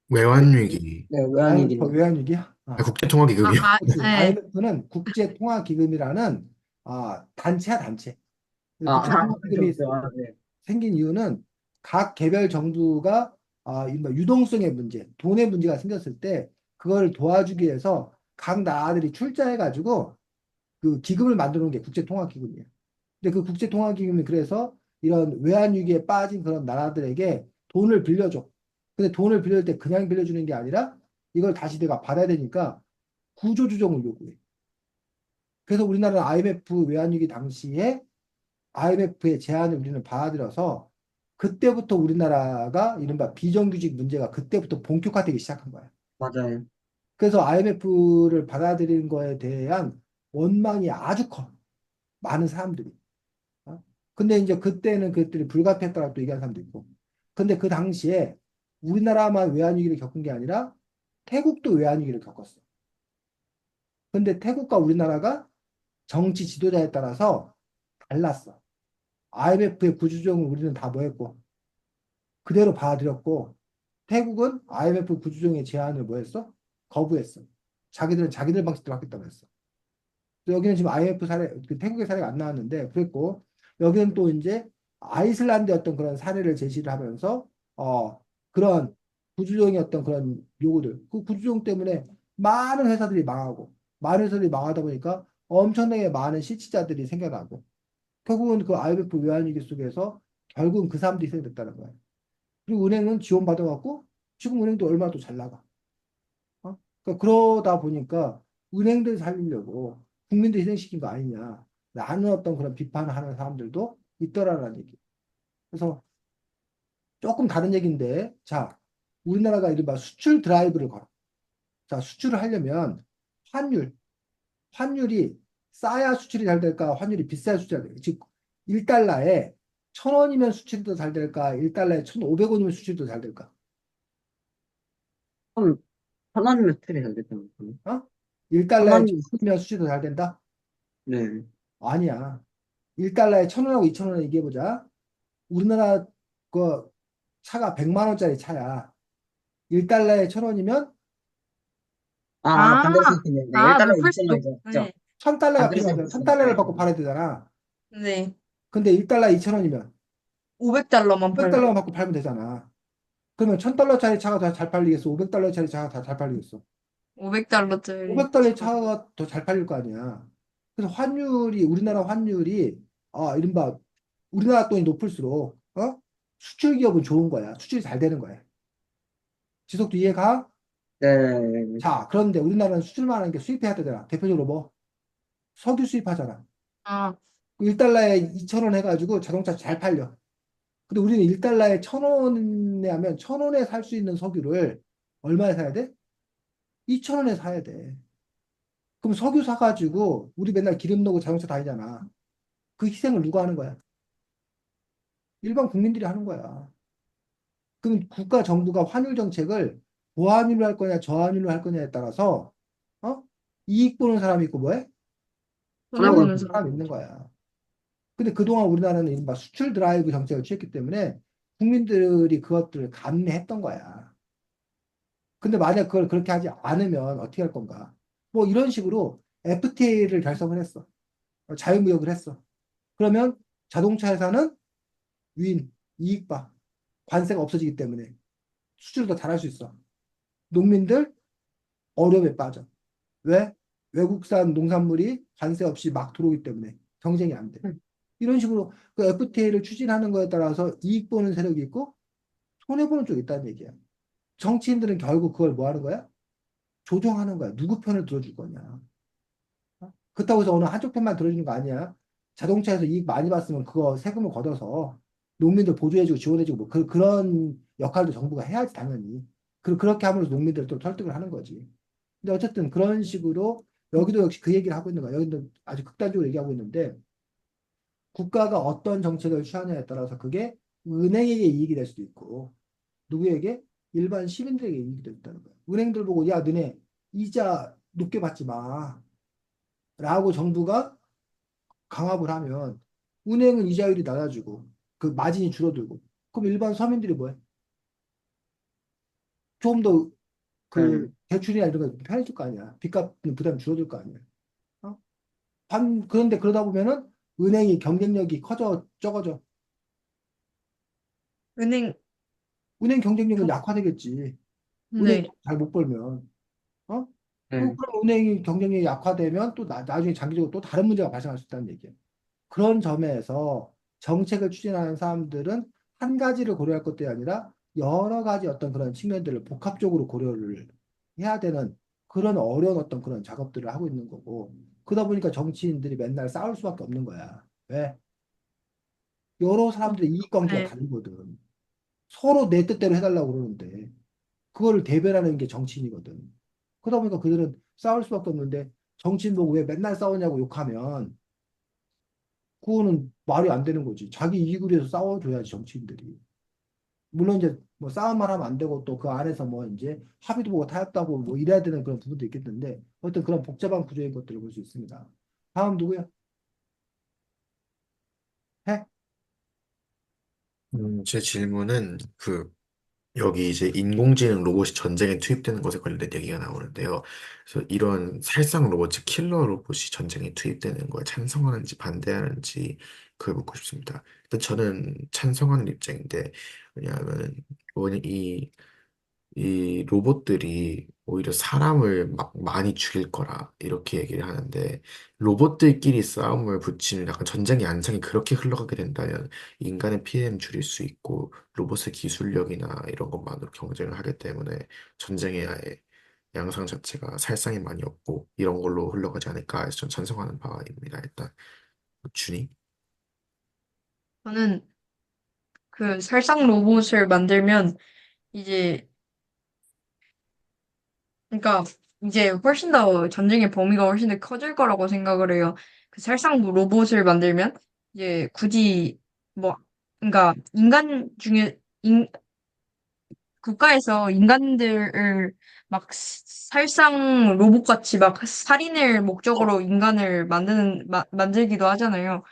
외환위기, 네, IMF 외환위기는 외환위기야? 국제통화기금이요. 그렇지. 네. IMF는 국제통화기금이라는 단체야 단체. 국제통화기금이 그렇죠. 네. 생긴 이유는 각 개별 정부가 이른바 유동성의 문제, 돈의 문제가 생겼을 때 그걸 도와주기 위해서 각 나라들이 출자해가지고 그 기금을 만드는 게 국제통화기금이에요. 근데 그 국제통화기금이 그래서 이런 외환위기에 빠진 그런 나라들에게 돈을 빌려줘. 근데 돈을 빌릴 때 그냥 빌려주는 게 아니라 이걸 다시 내가 받아야 되니까 구조조정을 요구해. 그래서 우리나라는 IMF 외환위기 당시에 IMF의 제안을 우리는 받아들여서 그때부터 우리나라가 이른바 비정규직 문제가 그때부터 본격화되기 시작한 거야. 맞아요. 그래서 IMF를 받아들이는 거에 대한 원망이 아주 커. 많은 사람들이. 어? 근데 이제 그때는 그들이 불가피했다고 또 얘기하는 사람도 있고. 근데 그 당시에 우리나라만 외환위기를 겪은 게 아니라 태국도 외환위기를 겪었어. 근데 태국과 우리나라가 정치 지도자에 따라서 달랐어. IMF의 구조조정을 우리는 다 뭐 했고, 그대로 받아들였고, 태국은 IMF 구조조정의 제안을 뭐 했어? 거부했어. 자기들은 자기들 방식대로 하겠다고 했어. 또 여기는 지금 IMF 사례, 그 태국의 사례가 안 나왔는데, 그랬고, 여기는 또 이제 아이슬란드의 어떤 그런 사례를 제시를 하면서, 그런 구조조정의 어떤 그런 요구들, 그 구조조정 때문에 많은 회사들이 망하고, 많은 회사들이 망하다 보니까 엄청나게 많은 실치자들이 생겨나고, 결국은 그 IMF 외환위기 속에서 결국은 그 사람들이 희생됐다는 거예요. 그리고 은행은 지원받아갖고 지금 은행도 얼마나 더 잘 나가. 어? 그러니까 그러다 보니까 은행들 살리려고 국민들 희생시킨 거 아니냐. 라는 어떤 그런 비판을 하는 사람들도 있더라라는 얘기. 그래서 조금 다른 얘기인데, 자, 우리나라가 이른바 수출 드라이브를 걸어. 자, 수출을 하려면 환율, 환율이 싸야 수출이 잘 될까? 환율이 비싸야 수출이 잘 될까? 즉, 1달러에 1,000원이면 수출이 더 잘 될까? 1달러에 1,500원이면 수출이 더 잘 될까? 그럼 천원이면 스트레스 안 됐던 거요. 어? 1달러에 천원이면 1,000원이면 수출이 더 잘 된다? 네. 아니야. 1달러에 1,000원하고 2,000원을 얘기해보자. 우리나라 그 차가 100만 원짜리 차야. 1달러에 1,000원이면 아, 반대로 생각했는데 뭐 1달러에 플러스 2,000원이죠. 그죠? 네. 1,000달러가 반대로 필요하잖아. 생각했으니까 1,000달러를 받고 팔아야 되잖아. 네. 근데 1달러에 2,000원이면 500달러만 팔면 500달러만 받고 팔면 되잖아. 그러면 1,000달러짜리 차가 더 잘 팔리겠어? 500달러짜리 차가 더 잘 팔리겠어? 500달러짜리 500달러짜리 차가 더 잘 팔릴 거 아니야. 그래서 우리나라 환율이, 이른바, 우리나라 돈이 높을수록, 수출 기업은 좋은 거야. 수출이 잘 되는 거야. 지속도 이해가? 네. 자, 그런데 우리나라는 수출만 하는 게 수입해야 되잖아. 대표적으로 뭐 석유 수입하잖아. 아, 1달러에 2,000원 해가지고 자동차 잘 팔려. 근데 우리는 1달러에 1,000원에 하면 1,000원에 살 수 있는 석유를 얼마에 사야 돼? 2,000원에 사야 돼. 그럼 석유 사가지고 우리 맨날 기름 넣고 자동차 다니잖아. 그 희생을 누가 하는 거야? 일반 국민들이 하는 거야. 그럼 국가 정부가 환율 정책을 고환율로 할 거냐 저환율로 할 거냐에 따라서 어? 이익 보는 사람이 있고 뭐해? 손해 손해보는 보는 사람. 사람이 있는 거야. 근데 그동안 우리나라는 이른바 수출 드라이브 정책을 취했기 때문에 국민들이 그것들을 감내했던 거야. 근데 만약 그걸 그렇게 하지 않으면 어떻게 할 건가? 뭐 이런 식으로 FTA를 결성을 했어. 자유무역을 했어. 그러면 자동차 회사는 윈, 이익 봐. 관세가 없어지기 때문에 수출을 더 잘할 수 있어. 농민들 어려움에 빠져. 왜? 외국산 농산물이 관세 없이 막 들어오기 때문에 경쟁이 안 돼. 이런 식으로 그 FTA를 추진하는 거에 따라서 이익 보는 세력이 있고 손해 보는 쪽이 있다는 얘기야. 정치인들은 결국 그걸 뭐 하는 거야? 조종하는 거야. 누구 편을 들어줄 거냐. 그렇다고 해서 어느 한쪽 편만 들어주는 거 아니야. 자동차에서 이익 많이 봤으면 그거 세금을 걷어서 농민들 보조해주고 지원해주고 뭐 그런 역할도 정부가 해야지 당연히. 그렇게 함으로써 농민들을 또 설득을 하는 거지. 근데 어쨌든 그런 식으로 여기도 역시 그 얘기를 하고 있는 거야. 여기도 아주 극단적으로 얘기하고 있는데 국가가 어떤 정책을 취하냐에 따라서 그게 은행에게 이익이 될 수도 있고 누구에게? 일반 시민들에게 이익이 됐다는 거야. 은행들 보고 야 너네 이자 높게 받지 마 라고 정부가 강압을 하면 은행은 이자율이 낮아지고 그 마진이 줄어들고 그럼 일반 서민들이 뭐해? 조금 더 네. 그 대출이나 이런 거 편해질 거 아니야. 빚 갚는 부담이 줄어들 거 아니야. 어? 그런데 그러다 보면은 은행이 경쟁력이 커져 적어져. 은행, 은행 경쟁력은 경, 약화되겠지. 은행이 네. 잘 못 벌면. 어? 네. 그럼 은행이 경쟁력이 약화되면 또 나중에 장기적으로 또 다른 문제가 발생할 수 있다는 얘기야. 그런 점에서 정책을 추진하는 사람들은 한 가지를 고려할 것도 아니라 여러 가지 어떤 그런 측면들을 복합적으로 고려를 해야 되는 그런 어려운 어떤 그런 작업들을 하고 있는 거고 그러다 보니까 정치인들이 맨날 싸울 수밖에 없는 거야. 왜? 여러 사람들의 이익관계가 네. 다르거든. 서로 내 뜻대로 해달라고 그러는데 그거를 대변하는 게 정치인이거든. 그러다 보니까 그들은 싸울 수밖에 없는데 정치인 보고 왜 맨날 싸우냐고 욕하면 그거는 말이 안 되는 거지. 자기 이익을 위해서 싸워줘야지 정치인들이. 물론 이제 뭐 싸움만 하면 안 되고 또 그 안에서 뭐 이제 합의도 보고 타협다고 뭐 이래야 되는 그런 부분도 있겠는데 어떤 그런 복잡한 구조인 것들을 볼 수 있습니다. 다음 누구야? 해? 제 질문은 여기 이제 인공지능 로봇이 전쟁에 투입되는 것에 관련된 얘기가 나오는데요. 그래서 이런 살상 로봇, 즉 킬러 로봇이 전쟁에 투입되는 거에 찬성하는지 반대하는지 그걸 묻고 싶습니다. 일단 저는 찬성하는 입장인데, 왜냐하면 이 로봇들이 오히려 사람을 막 많이 죽일 거라 이렇게 얘기를 하는데 로봇들끼리 싸움을 붙이는 약간 전쟁의 양상이 그렇게 흘러가게 된다면 인간의 피해는 줄일 수 있고 로봇의 기술력이나 이런 것만으로 경쟁을 하기 때문에 전쟁의 아예 양상 자체가 살상이 많이 없고 이런 걸로 흘러가지 않을까 해서 전 찬성하는 바입니다. 일단 준이. 저는 그 살상 로봇을 만들면 이제, 그러니까 이제 훨씬 더 전쟁의 범위가 훨씬 더 커질 거라고 생각을 해요. 그 살상 로봇을 만들면 이제 굳이 뭐, 그러니까 인간 중에, 국가에서 인간들을 막 살상 로봇같이 막 살인을 목적으로 인간을 만들기도 하잖아요.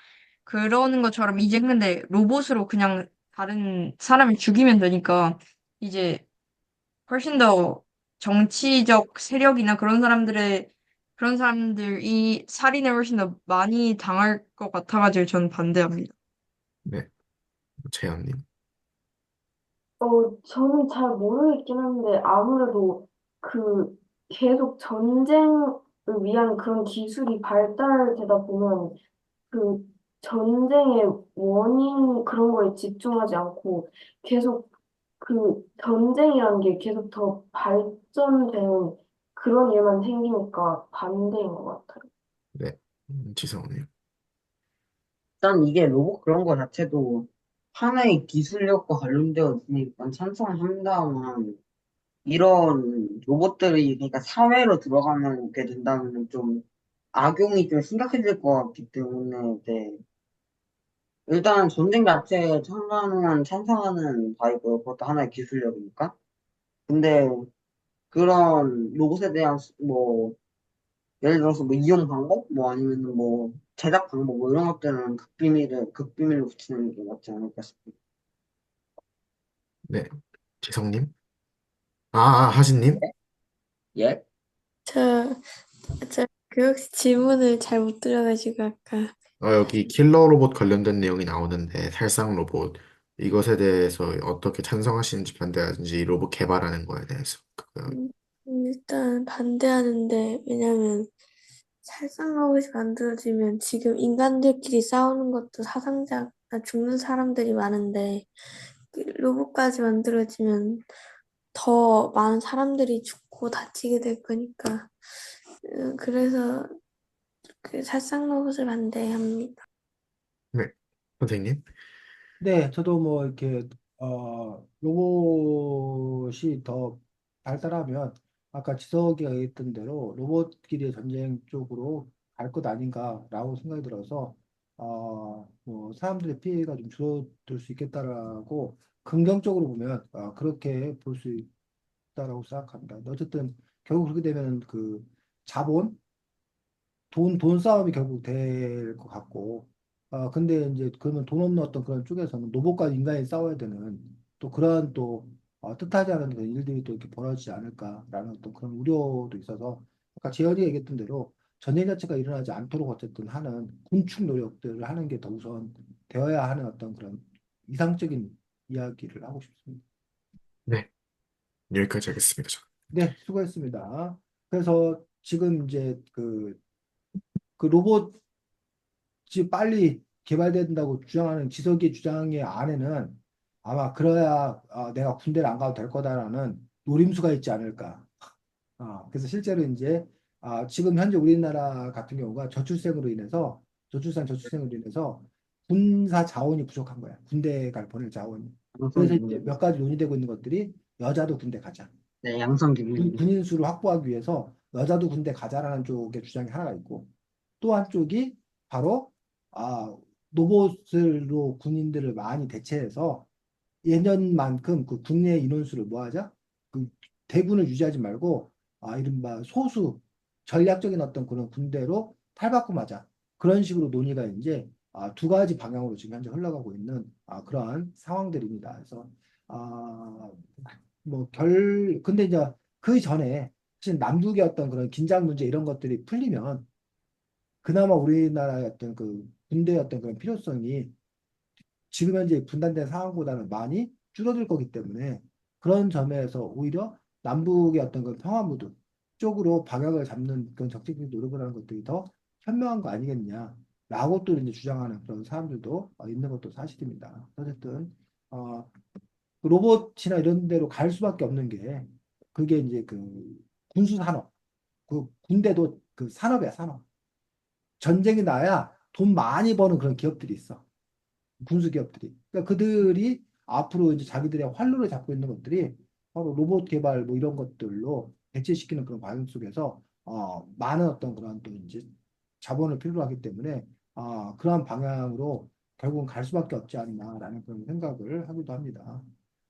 그러는 것처럼 이제 근데 로봇으로 그냥 다른 사람을 죽이면 되니까 이제 훨씬 더 정치적 세력이나 그런 사람들이 살인을 훨씬 더 많이 당할 것 같아가지고 저는 반대합니다. 네, 재현님. 저는 잘 모르겠긴 한데 아무래도 그 계속 전쟁을 위한 그런 기술이 발달되다 보면 그 전쟁의 원인 그런 거에 집중하지 않고 계속 그 전쟁이라는 게 계속 더 발전되는 그런 일만 생기니까 반대인 것 같아요. 네, 지성님. 일단 이게 로봇 그런 거 자체도 하나의 기술력과 관련되어 있으니까 찬성한다만 이런 로봇들이 그러니까 사회로 들어가면 게 된다면 좀 악용이 좀 심각해질 것 같기 때문에 네. 일단 전쟁 자체에 찬성하는 바이고요. 그것도 하나의 기술력이니까. 근데 그런 로봇에 대한 뭐 예를 들어서 뭐 이용 방법 뭐 아니면 뭐 제작 방법 뭐 이런 것들은 극비밀로 붙이는 게 맞지 않을까 싶습니다. 네, 지성님. 하진님. 예? 저, 그 혹시 질문을 잘 못 들어가지고 아까. 여기 킬러 로봇 관련된 내용이 나오는데 살상 로봇 이것에 대해서 어떻게 찬성하시는지 반대하는지 로봇 개발하는 거에 대해서 음, 일단 반대하는데, 왜냐면 살상로봇이 만들어지면 지금 인간들끼리 싸우는 것도 사상자가 죽는 사람들이 많은데, 그 로봇까지 만들어지면 더 많은 사람들이 죽고 다치게 될 거니까. 그래서 그 살상로봇을 반대합니다. 네, 선생님. 네, 저도 뭐 이렇게 로봇이 더 발달하면 아까 지석이가 얘기했던 대로 로봇끼리의 전쟁 쪽으로 갈 것 아닌가라고 생각이 들어서 뭐 사람들의 피해가 좀 줄어들 수 있겠다라고 긍정적으로 보면 그렇게 볼 수 있다라고 생각합니다. 어쨌든 결국 그렇게 되면 그 자본 돈 싸움이 결국 될 것 같고, 근데 이제 그러면 돈 없는 어떤 그런 쪽에서는 로봇과 인간이 싸워야 되는 또 그런 또 뜻하지 않은 그런 일들이 또 이렇게 벌어지지 않을까라는 어떤 그런 우려도 있어서 아까 재현이가 얘기했던 대로 전쟁 자체가 일어나지 않도록 어쨌든 하는 군축 노력들을 하는 게 더 우선 되어야 하는 어떤 그런 이상적인 이야기를 하고 싶습니다. 네, 여기까지 하겠습니다. 저는. 네, 수고했습니다. 그래서 지금 이제 그 로봇 빨리 개발된다고 주장하는 지석의 주장의 안에는 아마 그래야 내가 군대를 안 가도 될 거다라는 노림수가 있지 않을까. 그래서 실제로 이제 지금 현재 우리나라 같은 경우가 저출산으로 인해서 군사 자원이 부족한 거야. 군대 갈 보낼 자원이. 그래서 이제 양성기본. 몇 가지 논의되고 있는 것들이 여자도 군대 가자. 네, 양성기본. 군인 수를 확보하기 위해서 여자도 군대 가자라는 쪽의 주장이 하나가 있고 또 한쪽이 바로 로봇으로 군인들을 많이 대체해서 예년만큼 그 국내 인원수를 뭐 하자? 그 대군을 유지하지 말고 이른바 소수 전략적인 어떤 그런 군대로 탈바꿈하자. 그런 식으로 논의가 이제 두 가지 방향으로 지금 현재 흘러가고 있는 그러한 상황들입니다. 그래서 아, 근데 이제 그 전에 사실 남북의 어떤 그런 긴장 문제 이런 것들이 풀리면 그나마 우리나라의 어떤 그 군대의 어떤 그런 필요성이 지금 현재 분단된 상황보다는 많이 줄어들 거기 때문에 그런 점에서 오히려 남북의 어떤 그 평화 무드 쪽으로 방향을 잡는 그런 정책적인 노력을 하는 것들이 더 현명한 거 아니겠냐라고 또 이제 주장하는 그런 사람들도 있는 것도 사실입니다. 어쨌든 어, 그 로봇이나 이런 데로 갈 수밖에 없는 게 그게 이제 그 군수 산업, 그 군대도 그 산업이야, 산업. 전쟁이 나야 돈 많이 버는 그런 기업들이 있어. 군수 기업들이. 그러니까 그들이 앞으로 이제 자기들의 활로를 잡고 있는 것들이 바로 로봇 개발 뭐 이런 것들로 대체시키는 그런 과정 속에서 많은 어떤 그런 또 이제 자본을 필요로 하기 때문에 그러한 방향으로 결국은 갈 수밖에 없지 않나라는 그런 생각을 하기도 합니다.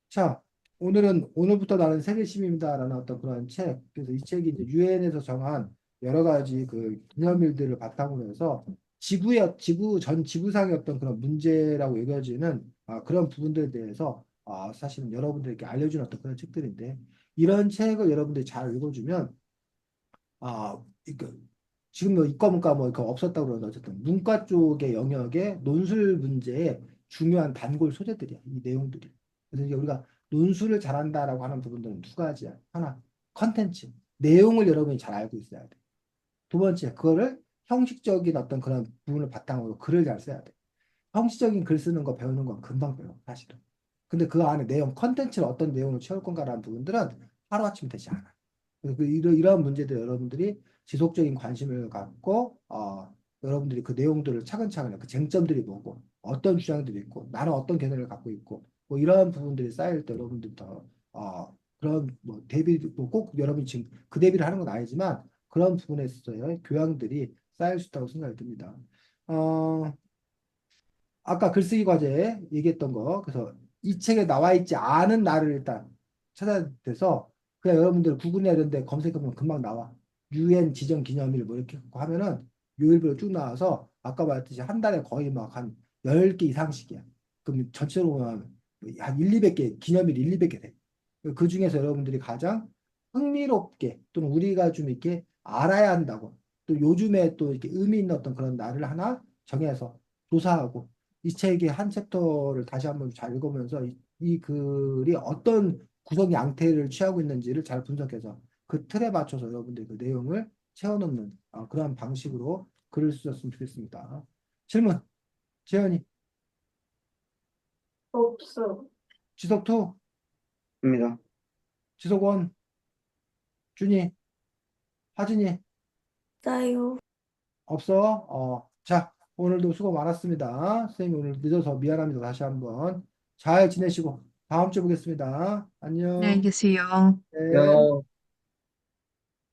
자, 오늘부터 나는 세계 시민이다라는 어떤 그런 책. 그래서 이 책이 이제 유엔에서 정한 여러 가지 그 기념일들을 바탕으로 해서 지구 전 지구상의 어떤 그런 문제라고 여겨지는 그런 부분들에 대해서 사실은 여러분들에게 알려주는 어떤 그런 책들인데 이런 책을 여러분들이 잘 읽어주면 그러니까 지금 뭐 이과 문과 뭐 이거 없었다고 그러는데 어쨌든 문과 쪽의 영역의 논술 문제의 중요한 단골 소재들이야 이 내용들이. 그래서 이제 우리가 논술을 잘한다라고 하는 부분들은 두 가지야. 하나 컨텐츠 내용을 여러분이 잘 알고 있어야 돼. 두 번째 그거를 형식적인 어떤 그런 부분을 바탕으로 글을 잘 써야 돼. 형식적인 글 쓰는 거 배우는 건 금방 배워, 사실은. 근데 그 안에 내용, 컨텐츠를 어떤 내용으로 채울 건가라는 부분들은 하루아침에 되지 않아. 그래서 이러한 문제들 여러분들이 지속적인 관심을 갖고, 여러분들이 그 내용들을 차근차근, 그 쟁점들이 뭐고, 어떤 주장들이 있고, 나는 어떤 견해를 갖고 있고, 뭐 이러한 부분들이 쌓일 때 여러분들 더, 그런 뭐 대비, 뭐꼭 여러분이 지금 그 대비를 하는 건 아니지만, 그런 부분에 있어서의 교양들이 쌓일 수 있다고 생각이 듭니다. 어, 아까 글쓰기 과제 얘기했던 거, 그래서 이 책에 나와 있지 않은 날을 일단 찾아야 돼서, 그냥 여러분들 구글이나 이런 데 검색하면 금방 나와. UN 지정 기념일 뭐 이렇게 하면은 요일별로 쭉 나와서, 아까 말했듯이 한 달에 거의 막 한 10개 이상씩이야. 그럼 전체로 보면 한 1, 200개, 기념일 1, 200개 돼. 그 중에서 여러분들이 가장 흥미롭게 또는 우리가 좀 이렇게 알아야 한다고, 또 요즘에 또 이렇게 의미 있는 어떤 그런 날을 하나 정해서 조사하고, 이 책의 한 챕터를 다시 한번 잘 읽으면서 이 글이 어떤 구성 양태를 취하고 있는지를 잘 분석해서 그 틀에 맞춰서 여러분들이 그 내용을 채워넣는, 그러한 방식으로 글을 쓰셨으면 좋겠습니다. 질문, 재현이, 없어. 지석투, 입니다. 지석원, 준이, 하진이, 나요. 없어? 자, 오늘도 수고 많았습니다. 선생님 오늘 늦어서 미안합니다. 다시 한번 잘 지내시고 다음 주에 보겠습니다. 안녕히 안녕. 계세요. 네. 요